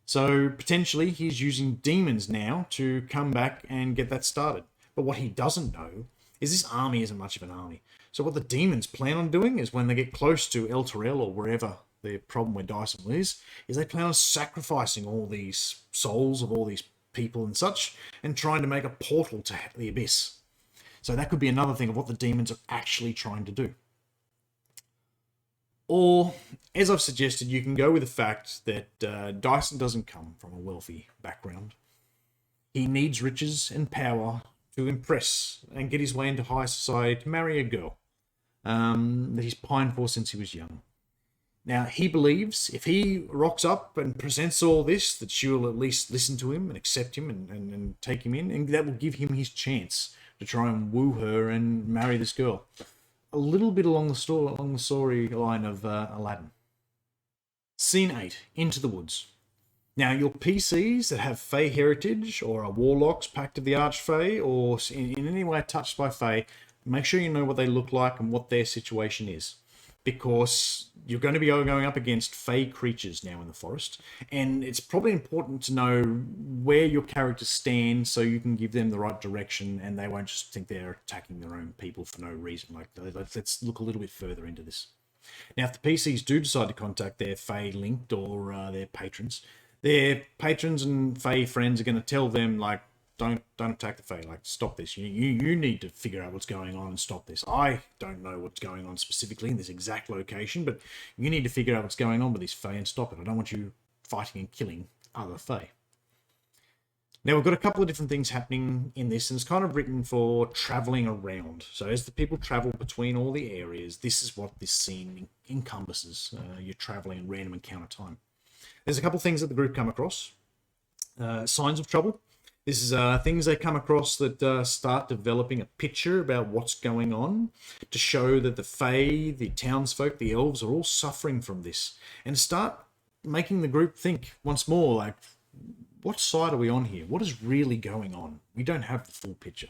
So potentially he's using demons now to come back and get that started. But what he doesn't know is this army isn't much of an army. So what the demons plan on doing is when they get close to Elturel or wherever the problem where Dyson is they plan on sacrificing all these souls of all these people and such and trying to make a portal to the abyss. So that could be another thing of what the demons are actually trying to do. Or, as I've suggested, you can go with the fact that Dyson doesn't come from a wealthy background. He needs riches and power to impress and get his way into high society to marry a girl that he's pined for since he was young. Now, he believes if he rocks up and presents all this, that she will at least listen to him and accept him and take him in, and that will give him his chance to try and woo her and marry this girl. A little bit along the storyline of Aladdin. Scene 8, Into the Woods. Now, your PCs that have Fey heritage or are Warlocks, Pact of the Archfey, or in any way touched by Fey, make sure you know what they look like and what their situation is. Because you're going to be going up against Fey creatures now in the forest, and it's probably important to know where your characters stand so you can give them the right direction and they won't just think they're attacking their own people for no reason. Let's look a little bit further into this. Now, if the PCs do decide to contact their Fey linked or their patrons and Fey friends are going to tell them, like, don't attack the Fey. Like, stop this. You need to figure out what's going on and stop this. I don't know what's going on specifically in this exact location, but you need to figure out what's going on with this Fey and stop it. I don't want you fighting and killing other Fey. Now, we've got a couple of different things happening in this, and it's kind of written for traveling around. So as the people travel between all the areas, this is what this scene encompasses. You're traveling in random encounter time. There's a couple of things that the group come across. Signs of trouble. This is things they come across that start developing a picture about what's going on to show that the Fae, the townsfolk, the elves are all suffering from this and start making the group think once more, like, what side are we on here? What is really going on? We don't have the full picture.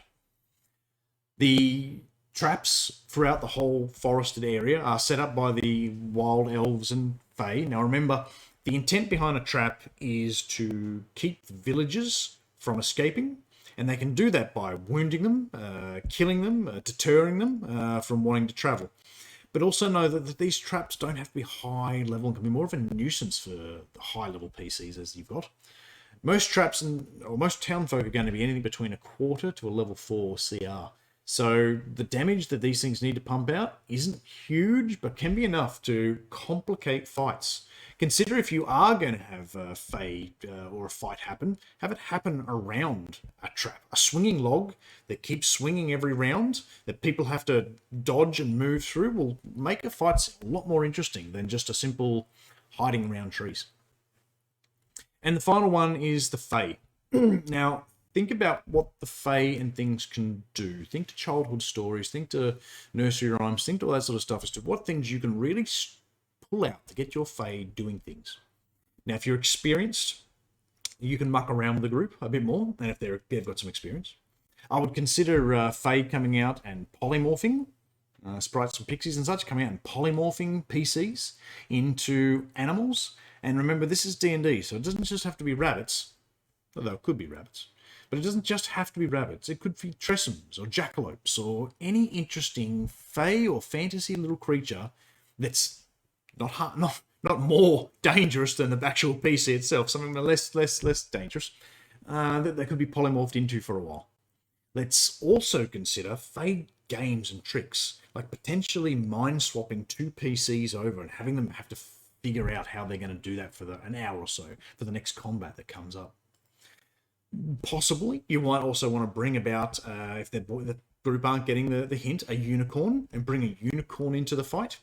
The traps throughout the whole forested area are set up by the wild elves and Fae. Now remember, the intent behind a trap is to keep the villagers from escaping, and they can do that by wounding them, killing them, deterring them from wanting to travel. But also know that these traps don't have to be high level and can be more of a nuisance for the high level PCs as you've got. Most traps or most townfolk are going to be anything between a quarter to a level 4 CR. So the damage that these things need to pump out isn't huge, but can be enough to complicate fights. Consider if you are going to have a Fey or a fight happen, have it happen around a trap. A swinging log that keeps swinging every round that people have to dodge and move through will make the fights a lot more interesting than just a simple hiding around trees. And the final one is the Fey. Now, think about what the Fae and things can do. Think to childhood stories, think to nursery rhymes, think to all that sort of stuff as to what things you can really pull out to get your Fae doing things. Now, if you're experienced, you can muck around with the group a bit more, and if they've got some experience. I would consider Fae coming out and polymorphing, sprites and pixies and such, coming out and polymorphing PCs into animals. And remember, this is D&D, so it doesn't just have to be rabbits, although it could be rabbits. But it doesn't just have to be rabbits. It could be tressums or jackalopes or any interesting fey or fantasy little creature that's not more dangerous than the actual PC itself. Something less dangerous that they could be polymorphed into for a while. Let's also consider fey games and tricks, like potentially mind swapping 2 PCs over and having them have to figure out how they're going to do that for an hour or so for the next combat that comes up. Possibly, you might also want to bring about, if the group aren't getting the hint, a unicorn, and bring a unicorn into the fight.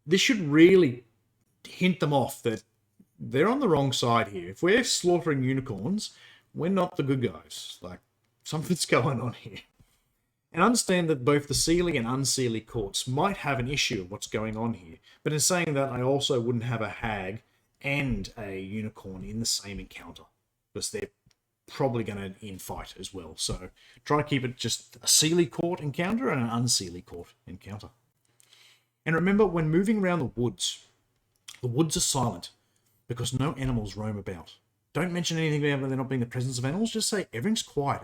This should really hint them off that they're on the wrong side here. If we're slaughtering unicorns, we're not the good guys. Like, something's going on here. And understand that both the Seelie and Unseelie courts might have an issue of what's going on here. But in saying that, I also wouldn't have a hag and a unicorn in the same encounter, because they're probably going to infight as well. So try to keep it just a Seelie court encounter and an Unseelie court encounter. And remember, when moving around the woods are silent because no animals roam about. Don't mention anything about there not being the presence of animals. Just say everything's quiet.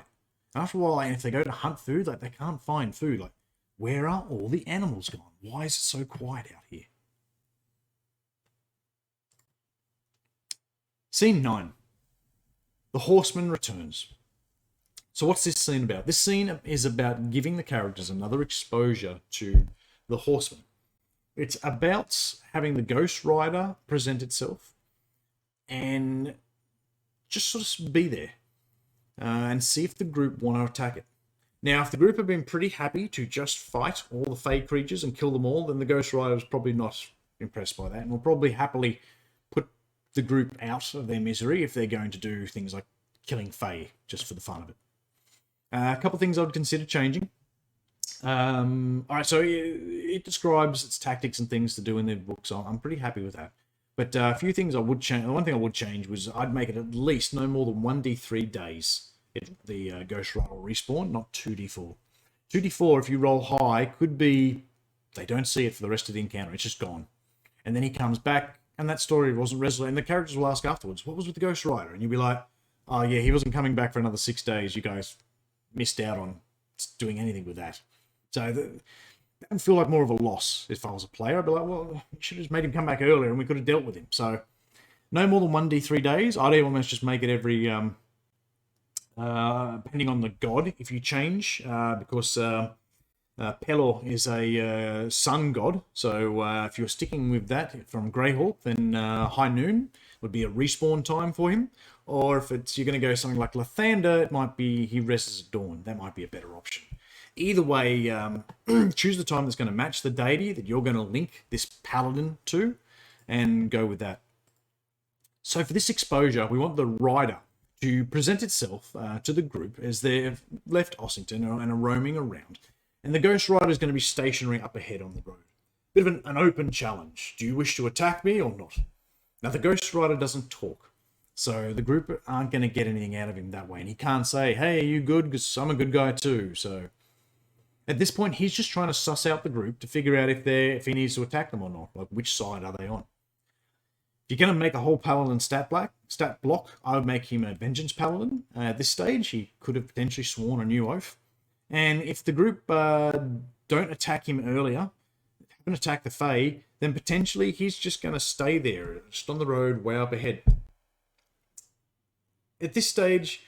After a while, if they go to hunt food, like, they can't find food. Like, where are all the animals gone? Why is it so quiet out here? Scene 9. The Horseman returns. So what's this scene about? This scene is about giving the characters another exposure to the Horseman. It's about having the Ghost Rider present itself and just sort of be there and see if the group want to attack it. Now, if the group have been pretty happy to just fight all the fey creatures and kill them all, then the Ghost Rider is probably not impressed by that and will probably happily put the group out of their misery if they're going to do things like killing fey just for the fun of it. A couple of things I would consider changing. Alright, so it describes its tactics and things to do in the book, so I'm pretty happy with that. But a few things I would change. The one thing I would change was I'd make it at least no more than 1d3 days. The Ghost Rider will respawn, not 2d4. 2d4, if you roll high, could be they don't see it for the rest of the encounter. It's just gone. And then he comes back, and that story wasn't resolved. And the characters will ask afterwards, what was with the Ghost Rider? And you'll be like, oh yeah, he wasn't coming back for another 6 days. You guys missed out on doing anything with that. So that would feel like more of a loss if I was a player. I'd be like, well, you should have just made him come back earlier and we could have dealt with him. So no more than 1d3 days. I'd almost just make it every, depending on the god, if you change, because Pelor is a sun god. So if you're sticking with that from Greyhawk, then High Noon would be a respawn time for him. Or if you're going to go something like Lathander, it might be he rests at dawn. That might be a better option. Either way, choose the time that's going to match the deity that you're going to link this paladin to, and go with that. So for this exposure, we want the rider to present itself to the group as they've left Ossington and are roaming around. And the Ghost Rider is going to be stationary up ahead on the road. Bit of an open challenge. Do you wish to attack me or not? Now, the Ghost Rider doesn't talk, so the group aren't going to get anything out of him that way. And he can't say, hey, are you good? Because I'm a good guy too. So at this point, he's just trying to suss out the group to figure out if he needs to attack them or not. Like, which side are they on? If you're going to make a whole paladin stat block, I would make him a vengeance paladin. At this stage, he could have potentially sworn a new oath. And if the group don't attack him earlier, haven't attacked the Fae, then potentially he's just going to stay there, just on the road, way up ahead. At this stage,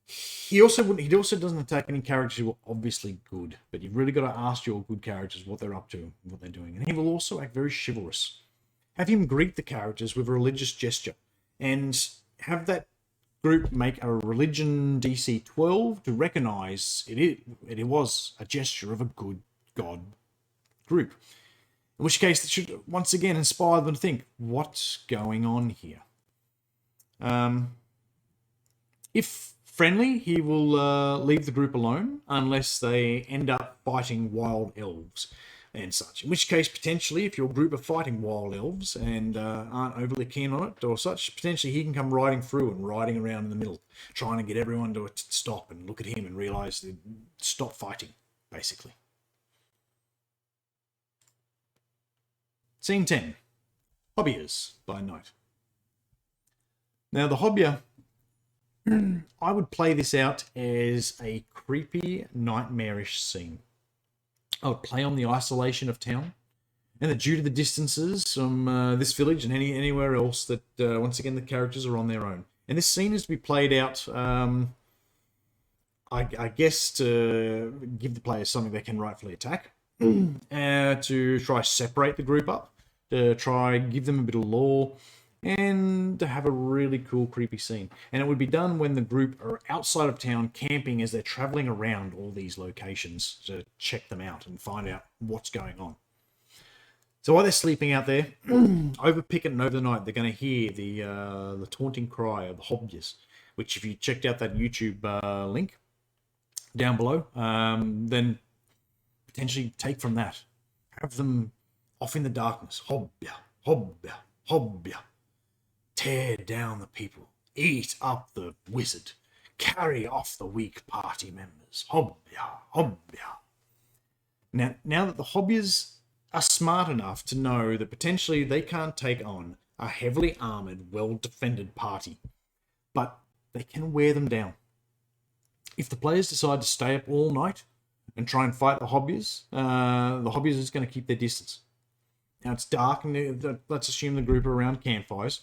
he also doesn't attack any characters who are obviously good, but you've really got to ask your good characters what they're up to and what they're doing. And he will also act very chivalrous. Have him greet the characters with a religious gesture, and have that group make a religion DC 12 to recognize it was a gesture of a good god group. In which case, it should once again inspire them to think, what's going on here? If friendly, he will leave the group alone unless they end up fighting wild elves and such. In which case, potentially, if your group are fighting wild elves and aren't overly keen on it or such, potentially he can come riding through and riding around in the middle, trying to get everyone to stop and look at him and realise to stop fighting, basically. Scene 10. Hobyahs by night. Now, the Hobyah I would play this out as a creepy, nightmarish scene. I would play on the isolation of town, and that due to the distances from this village and anywhere else, that once again the characters are on their own. And this scene is to be played out, I guess, to give the players something they can rightfully attack, to try separate the group up, to try give them a bit of lore, and to have a really cool, creepy scene. And it would be done when the group are outside of town camping as they're traveling around all these locations to check them out and find out what's going on. So while they're sleeping out there, over picket and over the night, they're going to hear the taunting cry of the Hobyahs, which if you checked out that YouTube link down below, then potentially take from that. Have them off in the darkness. Hobyah, Hobyah, Hobyah. Tear down the people, eat up the wizard, carry off the weak party members. Hobyah, Hobyah. Now that the Hobyahs are smart enough to know that potentially they can't take on a heavily armored, well-defended party, but they can wear them down. If the players decide to stay up all night and try and fight the Hobyahs are just going to keep their distance. Now it's dark, and let's assume the group are around campfires.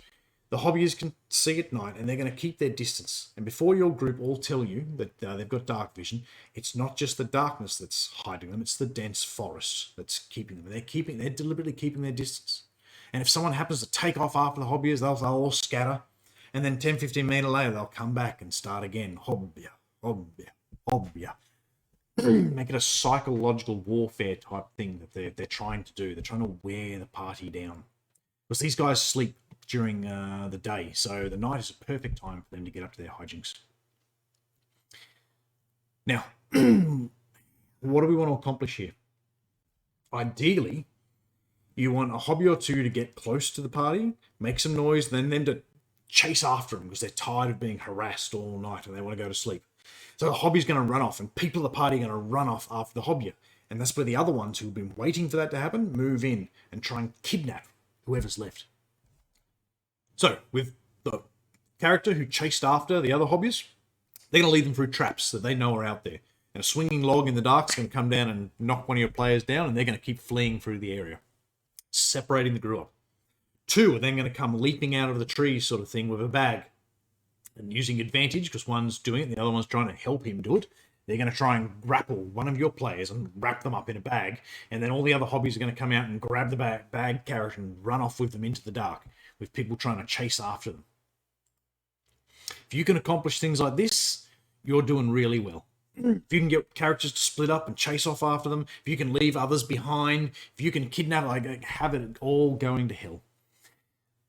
The Hobyahs can see at night, and they're going to keep their distance. And before your group all tell you that they've got dark vision, it's not just the darkness that's hiding them; it's the dense forest that's keeping them. They're deliberately keeping their distance. And if someone happens to take off after the Hobyahs, they'll all scatter, and then 10, 15 meter later they'll come back and start again. Hobyah, Hobyah, Hobyah. Make it a psychological warfare type thing that they're trying to do. They're trying to wear the party down, because these guys sleep during the day, so the night is a perfect time for them to get up to their hijinks. Now, what do we want to accomplish here? Ideally, you want a hobby or two to get close to the party, make some noise, then them to chase after them because they're tired of being harassed all night and they want to go to sleep. So the hobby's going to run off, and people of the party are going to run off after the hobby. And that's where the other ones who've been waiting for that to happen move in and try and kidnap whoever's left. So, with the character who chased after the other Hobyahs, they're going to lead them through traps that they know are out there. And a swinging log in the dark is going to come down and knock one of your players down, and they're going to keep fleeing through the area, separating the group up. Two are then going to come leaping out of the trees sort of thing with a bag. And using advantage, because one's doing it and the other one's trying to help him do it, they're going to try and grapple one of your players and wrap them up in a bag, and then all the other Hobyahs are going to come out and grab the bag carrot and run off with them into the dark, with people trying to chase after them. If you can accomplish things like this, you're doing really well. If you can get characters to split up and chase off after them, if you can leave others behind, if you can kidnap, have it all going to hell.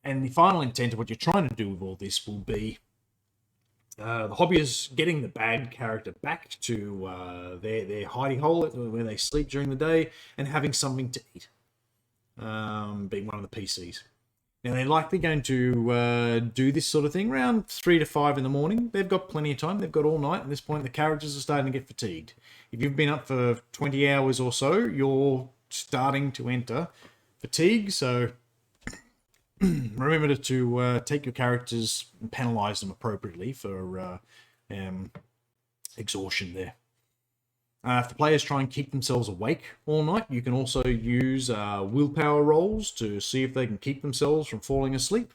And the final intent of what you're trying to do with all this will be the Hobyahs getting the bad character back to their hidey hole where they sleep during the day and having something to eat, being one of the PCs. Now, they're likely going to do this sort of thing around 3 to 5 in the morning. They've got plenty of time. They've got all night. At this point, the characters are starting to get fatigued. If you've been up for 20 hours or so, you're starting to enter fatigue. So remember to take your characters and penalize them appropriately for exhaustion there. If the players try and keep themselves awake all night, you can also use willpower rolls to see if they can keep themselves from falling asleep,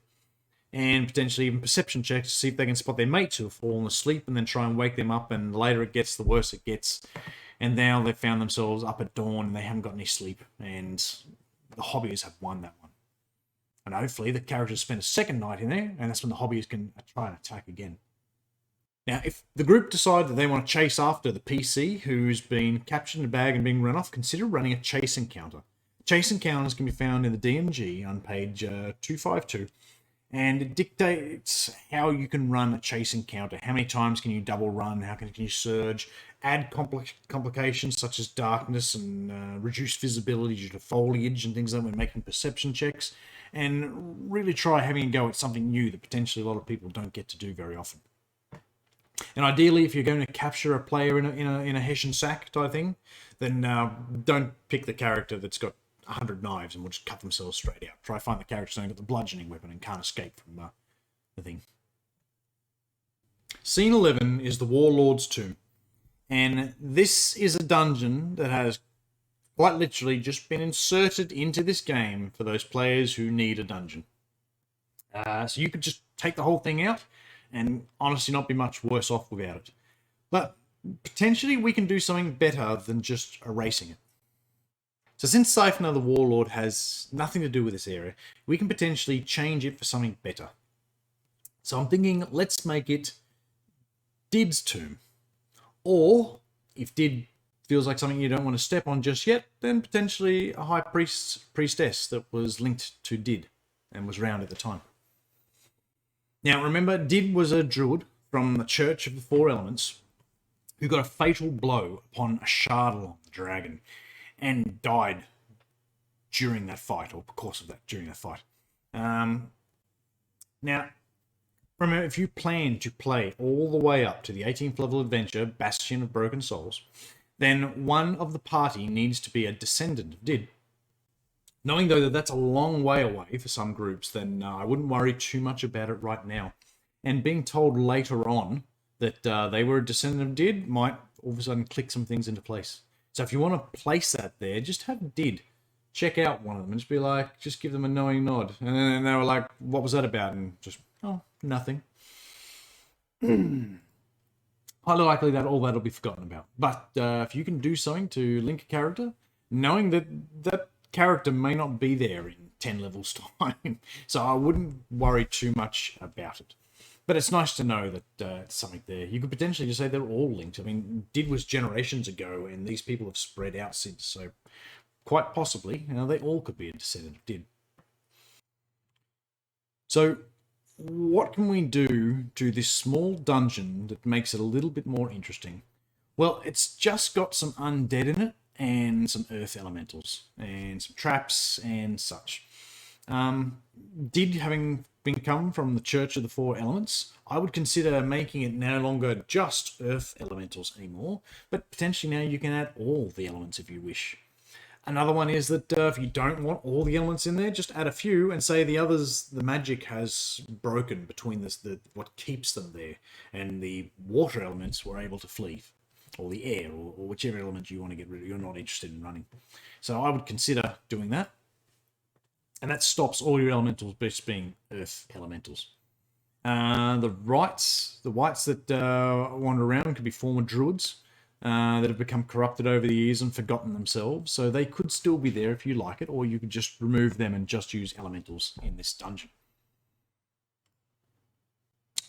and potentially even perception checks to see if they can spot their mates who have fallen asleep and then try and wake them up, and the later it gets, the worse it gets. And now they've found themselves up at dawn and they haven't got any sleep, and the Hobyahs have won that one. And hopefully the characters spend a second night in there, and that's when the Hobyahs can try and attack again. Now, if the group decide that they want to chase after the PC who's been captured in a bag and being run off, consider running a chase encounter. Chase encounters can be found in the DMG on page 252, and it dictates how you can run a chase encounter. How many times can you double run? How can you surge? Add complications such as darkness and reduced visibility due to foliage and things like that when making perception checks, and really try having a go at something new that potentially a lot of people don't get to do very often. And ideally, if you're going to capture a player in a Hessian sack type thing, then don't pick the character that's got 100 knives and will just cut themselves straight out. Try to find the character that's got the bludgeoning weapon and can't escape from the thing. Scene 11 is the Warlord's Tomb. And this is a dungeon that has quite literally just been inserted into this game for those players who need a dungeon. So you could just take the whole thing out and honestly not be much worse off without it. But potentially we can do something better than just erasing it. So since Siphoner the Warlord has nothing to do with this area, we can potentially change it for something better. So I'm thinking, let's make it Did's Tomb. Or, if Did feels like something you don't want to step on just yet, then potentially a high priestess that was linked to Did and was around at the time. Now remember, Did was a druid from the Church of the Four Elements who got a fatal blow upon a Shardalon, the dragon, and died during that fight, or because of that, during that fight. Now, remember, if you plan to play all the way up to the 18th level adventure, Bastion of Broken Souls, then one of the party needs to be a descendant of Did. Knowing, though, that that's a long way away for some groups, then I wouldn't worry too much about it right now. And being told later on that they were a descendant of Did might all of a sudden click some things into place. So if you want to place that there, just have Did check out one of them and just be like, just give them a knowing nod. And then they were like, what was that about? And just, oh, nothing. Highly likely that all that'll be forgotten about. But if you can do something to link a character, knowing that that character may not be there in 10 levels time, so I wouldn't worry too much about it. But it's nice to know that it's something there. You could potentially just say they're all linked. I mean, Did was generations ago, and these people have spread out since, so quite possibly, they all could be a descendant of Did. So what can we do to this small dungeon that makes it a little bit more interesting? Well, it's just got some undead in it, and some earth elementals, and some traps, and such. Did having come from the Church of the Four Elements, I would consider making it no longer just earth elementals anymore, but potentially now you can add all the elements if you wish. Another one is that if you don't want all the elements in there, just add a few and say the others, the magic has broken between what keeps them there, and the water elements were able to flee, or the air, or whichever element you want to get rid of, you're not interested in running. So I would consider doing that. And that stops all your elementals just being earth elementals. The whites that wander around could be former druids that have become corrupted over the years and forgotten themselves. So they could still be there if you like it, or you could just remove them and just use elementals in this dungeon.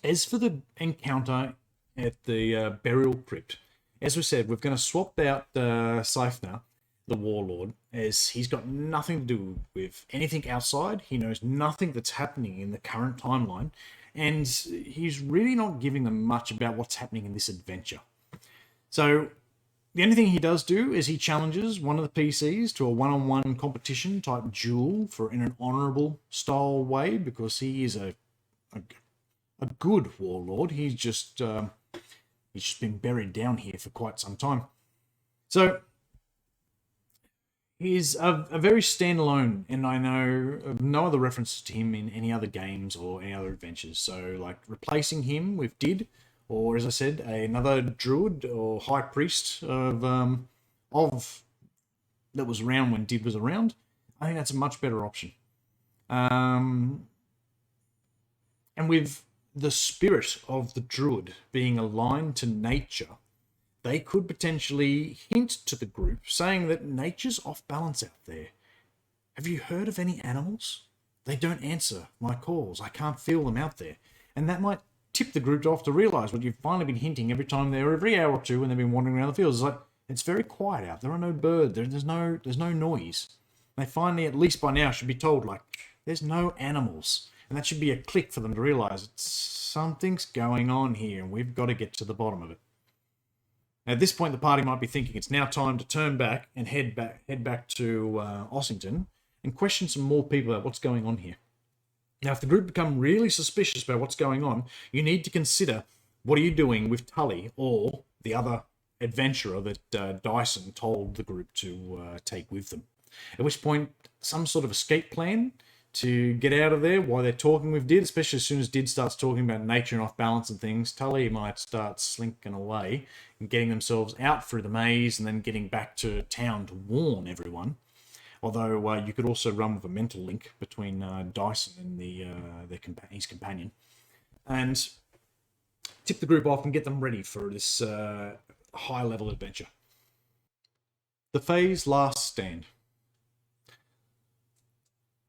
As for the encounter at the burial crypt, as we said, we're going to swap out Siphoner, the Warlord, as he's got nothing to do with anything outside. He knows nothing that's happening in the current timeline, and he's really not giving them much about what's happening in this adventure. So the only thing he does do is he challenges one of the PCs to a one-on-one competition type duel in an honourable style way, because he is a good Warlord. He's just been buried down here for quite some time. So he's a very standalone, and I know of no other references to him in any other games or any other adventures. So, like, replacing him with Did, or as I said, another druid or high priest of that was around when Did was around, I think that's a much better option. And with the spirit of the druid being aligned to nature, they could potentially hint to the group, saying that nature's off balance out there. Have you heard of any animals? They don't answer my calls. I can't feel them out there. And that might tip the group off to realise what you've finally been hinting every hour or two when they've been wandering around the fields. It's like, it's very quiet out. There are no birds. There's no noise. They finally, at least by now, should be told, like, there's no animals. And that should be a click for them to realise something's going on here and we've got to get to the bottom of it. At this point, the party might be thinking it's now time to turn back and head back to Ossington and question some more people about what's going on here. Now, if the group become really suspicious about what's going on, you need to consider, what are you doing with Tully or the other adventurer that Dyson told the group to take with them? At which point, some sort of escape plan to get out of there while they're talking with Did, especially as soon as Did starts talking about nature and off balance and things. Tully might start slinking away and getting themselves out through the maze and then getting back to town to warn everyone. Although you could also run with a mental link between Dyson and his companion, and tip the group off and get them ready for this high-level adventure. The Fae's Last Stand.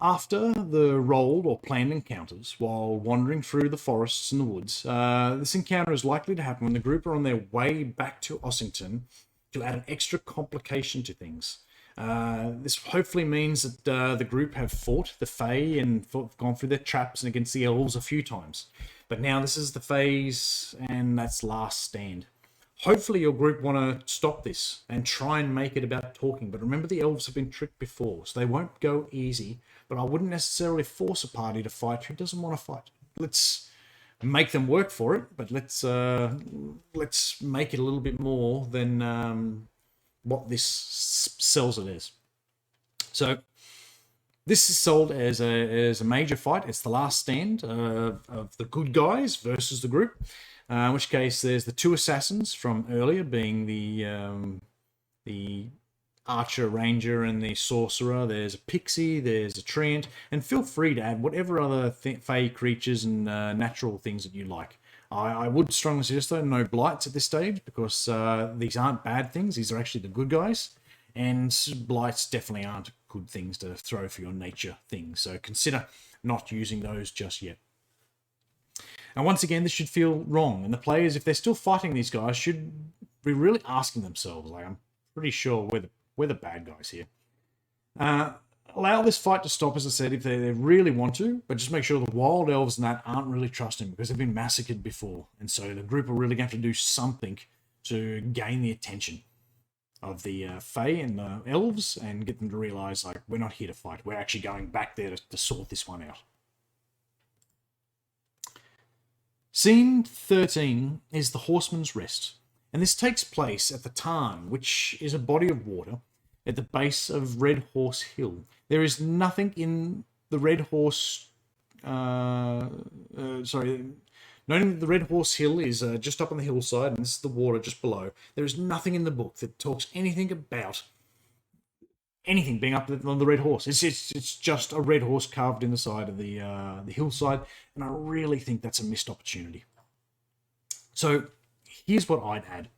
After the rolled or planned encounters while wandering through the forests and the woods, this encounter is likely to happen when the group are on their way back to Ossington to add an extra complication to things. This hopefully means that the group have fought the Fae and gone through their traps and against the elves a few times. But now this is the Fae's and that's last stand. Hopefully your group want to stop this and try and make it about talking. But remember, the elves have been tricked before, so they won't go easy. But I wouldn't necessarily force a party to fight who doesn't want to fight. Let's make them work for it, but let's make it a little bit more than what this sells it as. So this is sold as a major fight. It's the last stand of the good guys versus the group. In which case, there's the two assassins from earlier, being the archer, ranger, and the sorcerer. There's a pixie, there's a treant, and feel free to add whatever other Fae creatures and natural things that you like. I would strongly suggest, though, no blights at this stage, because these aren't bad things. These are actually the good guys, and blights definitely aren't good things to throw for your nature things. So consider not using those just yet. And once again, this should feel wrong, and the players, if they're still fighting these guys, should be really asking themselves, like, I'm pretty sure we're the bad guys here. Allow this fight to stop, as I said, if they really want to, but just make sure the wild elves and that aren't really trusting, because they've been massacred before, and so the group are really going to have to do something to gain the attention of the Fae and the elves and get them to realise, like, we're not here to fight, we're actually going back there to sort this one out. Scene 13 is the Horseman's Rest, and this takes place at the Tarn, which is a body of water at the base of Red Horse Hill. There is nothing in the Red Horse... noting that the Red Horse Hill is just up on the hillside, and this is the water just below. There is nothing in the book that talks anything about anything being up on the Red Horse. It's just a red horse carved in the side of the hillside, and I really think that's a missed opportunity. So here's what I'd add.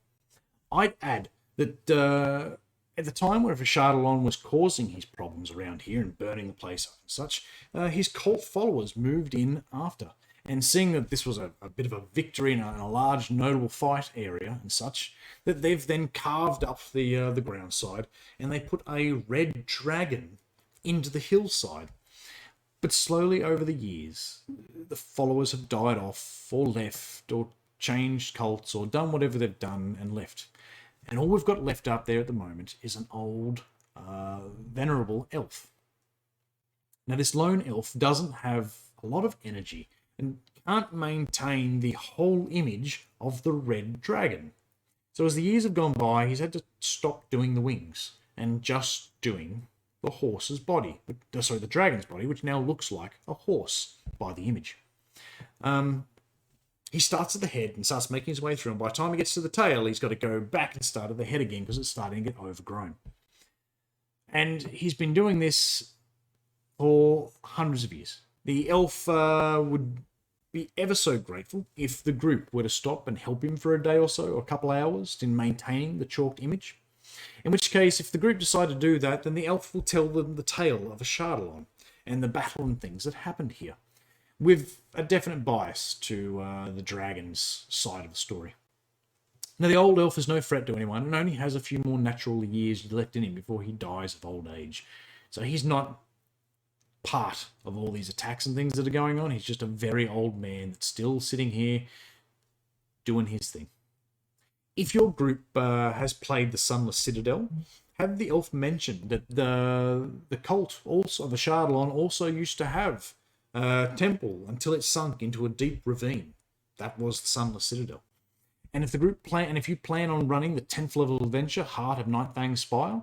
I'd add that at the time where Showdown was causing his problems around here and burning the place up and such, his cult followers moved in after. And seeing that this was a bit of a victory in a large notable fight area and such, that they've then carved up the ground side and they put a red dragon into the hillside. But slowly over the years, the followers have died off or left or changed cults or done whatever they've done and left. And all we've got left up there at the moment is an old, venerable elf. Now, this lone elf doesn't have a lot of energy and can't maintain the whole image of the red dragon. So as the years have gone by, he's had to stop doing the wings and just doing the horse's body. Sorry, the dragon's body, which now looks like a horse by the image. He starts at the head and starts making his way through, and by the time he gets to the tail, he's got to go back and start at the head again because it's starting to get overgrown. And he's been doing this for hundreds of years. The elf would be ever so grateful if the group were to stop and help him for a day or so, or a couple of hours, in maintaining the chalked image. In which case, if the group decide to do that, then the elf will tell them the tale of Showdown and the battle and things that happened here, with a definite bias to the dragon's side of the story. Now, the old elf is no threat to anyone and only has a few more natural years left in him before he dies of old age. So he's not part of all these attacks and things that are going on. He's just a very old man that's still sitting here doing his thing. If your group has played the Sunless Citadel, have the elf mentioned that the cult also, the Showdown, also used to have a temple until it sunk into a deep ravine. That was the Sunless Citadel. And if the group if you plan on running the 10th level adventure, Heart of Nightfang Spire,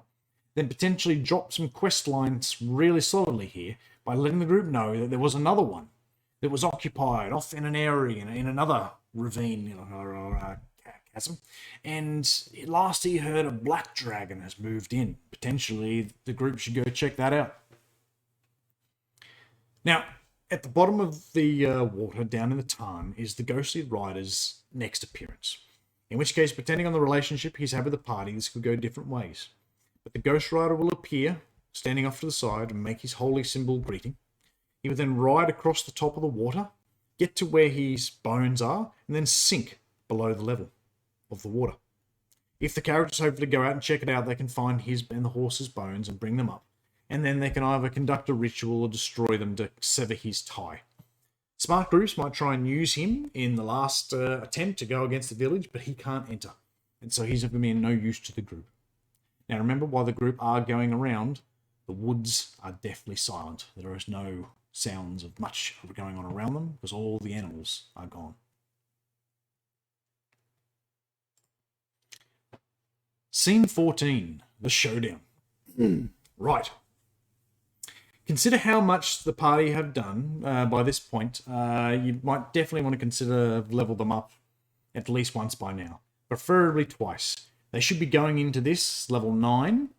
then potentially drop some quest lines really solidly here by letting the group know that there was another one that was occupied off in an area, in another ravine or chasm. And last he heard, a black dragon has moved in. Potentially, the group should go check that out. Now, at the bottom of the water, down in the tarn, is the ghostly rider's next appearance. In which case, depending on the relationship he's had with the party, this could go different ways. But the ghost rider will appear, standing off to the side, and make his holy symbol greeting. He will then ride across the top of the water, get to where his bones are, and then sink below the level of the water. If the characters hope to go out and check it out, they can find his and the horse's bones and bring them up. And then they can either conduct a ritual or destroy them to sever his tie. Smart groups might try and use him in the last attempt to go against the village, but he can't enter. And so he's going to be no use to the group. Now remember, while the group are going around, the woods are deathly silent. There is no sounds of much going on around them because all the animals are gone. Scene 14, the showdown. Right. Consider how much the party have done by this point. You might definitely want to consider level them up at least once by now, preferably twice. They should be going into this level 9,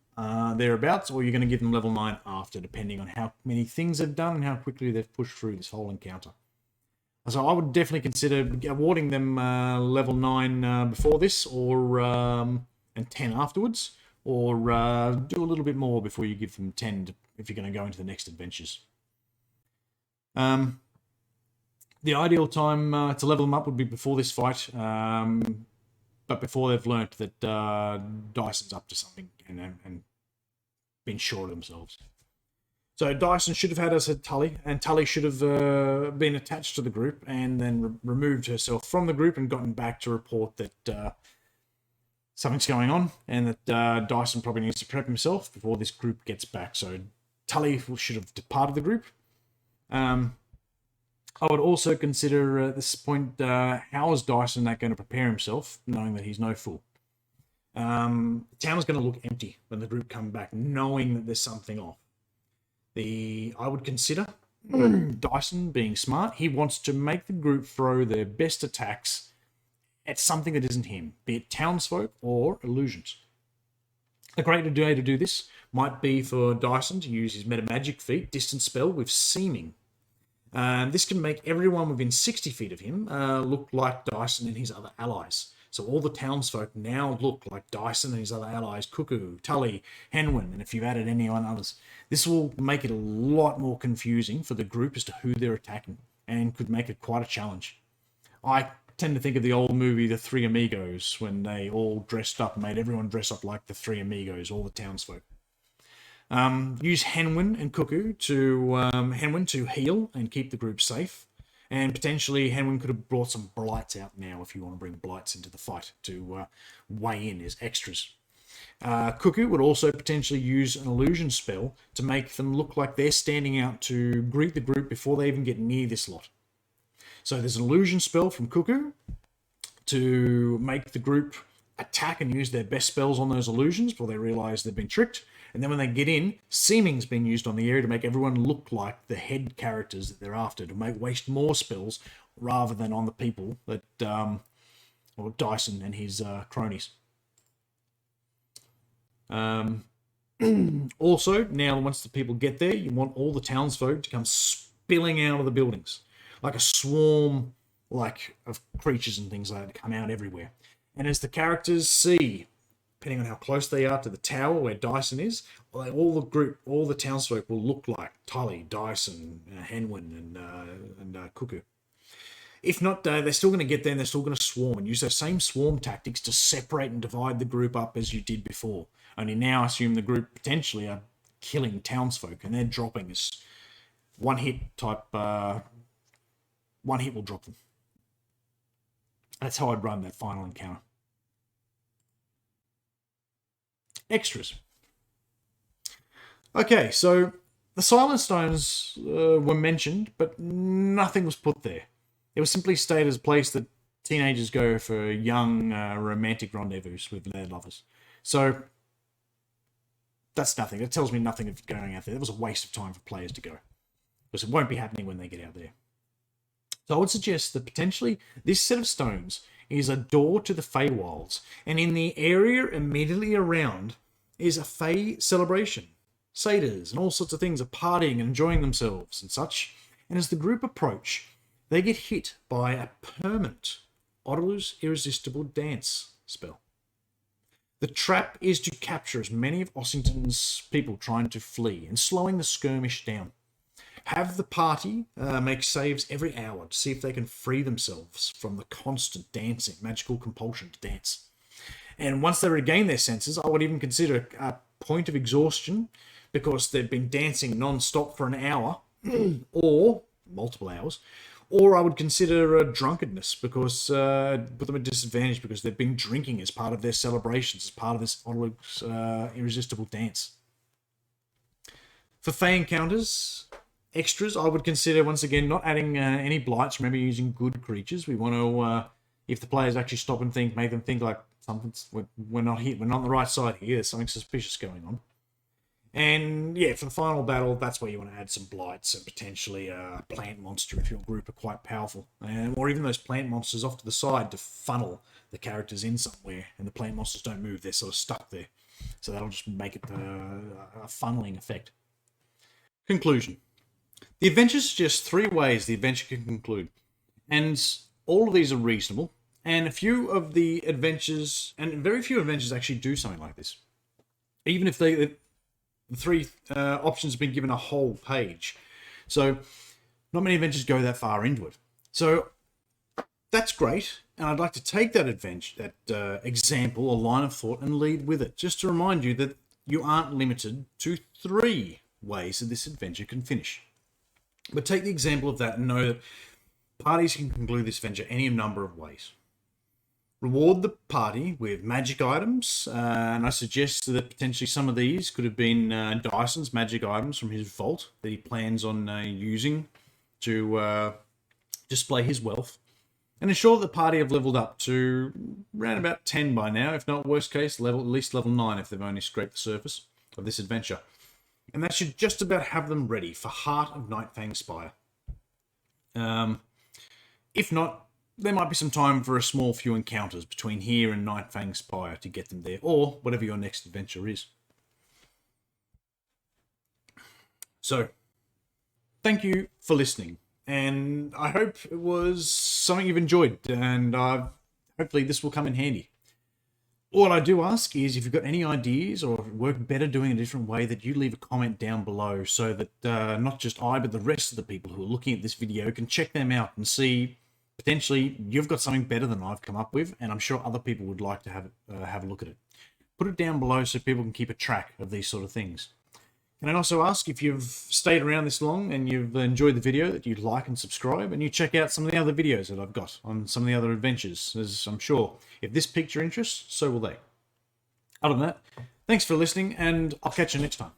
thereabouts, or you're going to give them level 9 after, depending on how many things they've done and how quickly they've pushed through this whole encounter. So I would definitely consider awarding them level 9 before this, or and 10 afterwards, or do a little bit more before you give them 10 if you're going to go into the next adventures. The ideal time to level them up would be before this fight, but before they've learnt that Dyson's up to something and been sure of themselves. So Dyson should have had us at Tully, and Tully should have been attached to the group and then removed herself from the group and gotten back to report that something's going on and that Dyson probably needs to prep himself before this group gets back. So Tully should have departed the group. I would also consider at this point, how is Dyson not going to prepare himself, knowing that he's no fool? The town is going to look empty when the group come back, knowing that there's something off. I would consider Dyson being smart. He wants to make the group throw their best attacks at something that isn't him, be it townsfolk or illusions. A great way to do this might be for Dyson to use his metamagic feat, Distance Spell, with Seeming. This can make everyone within 60 feet of him look like Dyson and his other allies. So all the townsfolk now look like Dyson and his other allies, Cuckoo, Tully, Henwin, and if you've added anyone others. This will make it a lot more confusing for the group as to who they're attacking, and could make it quite a challenge. I tend to think of the old movie The Three Amigos, when they all dressed up and made everyone dress up like the Three Amigos, all the townsfolk. Use Henwin and Cuckoo to heal and keep the group safe. And potentially Henwin could have brought some blights out now if you want to bring blights into the fight to weigh in as extras. Cuckoo would also potentially use an illusion spell to make them look like they're standing out to greet the group before they even get near this lot. So there's an illusion spell from Cuckoo to make the group attack and use their best spells on those illusions before they realise they've been tricked. And then when they get in, Seeming's been used on the area to make everyone look like the head characters that they're after, to waste more spells rather than on the people that, or Dyson and his cronies. Also, now once the people get there, you want all the townsfolk to come spilling out of the buildings, like a swarm of creatures and things like that, to come out everywhere. And as the characters see, depending on how close they are to the tower where Dyson is, all the townsfolk will look like Tully, Dyson, Henwin, and Cuckoo. If not, they're still going to get there and they're still going to swarm and use those same swarm tactics to separate and divide the group up as you did before. Only now assume the group potentially are killing townsfolk and they're dropping as one hit will drop them. That's how I'd run that final encounter. Extras. Okay, so the Silent Stones were mentioned, but nothing was put there. It was simply stated as a place that teenagers go for young romantic rendezvous with their lovers. So that's nothing. It tells me nothing of going out there. It was a waste of time for players to go. because it won't be happening when they get out there. So I would suggest that potentially this set of stones is a door to the Feywilds, and in the area immediately around is a Fey celebration. Satyrs and all sorts of things are partying and enjoying themselves and such, and as the group approach, they get hit by a permanent Otterloo's Irresistible Dance spell. The trap is to capture as many of Ossington's people trying to flee and slowing the skirmish down. Have the party make saves every hour to see if they can free themselves from the constant dancing, magical compulsion to dance. And once they regain their senses, I would even consider a point of exhaustion because they've been dancing non-stop for an hour or multiple hours. Or I would consider drunkenness because put them at disadvantage because they've been drinking as part of their celebrations, as part of this Otterloo's Irresistible Dance. For Fey encounters, extras, I would consider, once again, not adding any blights. Remember, using good creatures. We want to, if the players actually stop and think, make them think like something's, we're not here, we're not on the right side here, there's something suspicious going on. And yeah, for the final battle, that's where you want to add some blights and potentially a plant monster if your group are quite powerful. Or even those plant monsters off to the side to funnel the characters in somewhere, and the plant monsters don't move, they're sort of stuck there. So that'll just make it a funneling effect. Conclusion. The adventure suggests 3 ways the adventure can conclude, and all of these are reasonable, and a few of the adventures, and very few adventures actually do something like this. Even if the 3 options have been given a whole page. So not many adventures go that far into it. So that's great, and I'd like to take that adventure, that example or line of thought, and lead with it, just to remind you that you aren't limited to 3 ways that this adventure can finish. But take the example of that and know that parties can conclude this adventure any number of ways. Reward the party with magic items, and I suggest that potentially some of these could have been Dyson's magic items from his vault that he plans on using to display his wealth. And ensure that the party have leveled up to around about 10 by now, if not worst case, at least level 9 if they've only scraped the surface of this adventure. And that should just about have them ready for Heart of Nightfang Spire. If not, there might be some time for a small few encounters between here and Nightfang Spire to get them there, or whatever your next adventure is. So, thank you for listening, and I hope it was something you've enjoyed, and hopefully this will come in handy. All I do ask is if you've got any ideas or work better doing a different way, that you leave a comment down below so that not just I, but the rest of the people who are looking at this video can check them out and see potentially you've got something better than I've come up with, and I'm sure other people would like to have a look at it. Put it down below so people can keep a track of these sort of things. Can I also ask if you've stayed around this long and you've enjoyed the video, that you'd like and subscribe, and you check out some of the other videos that I've got on some of the other adventures, as I'm sure if this piqued your interest, so will they. Other than that, thanks for listening, and I'll catch you next time.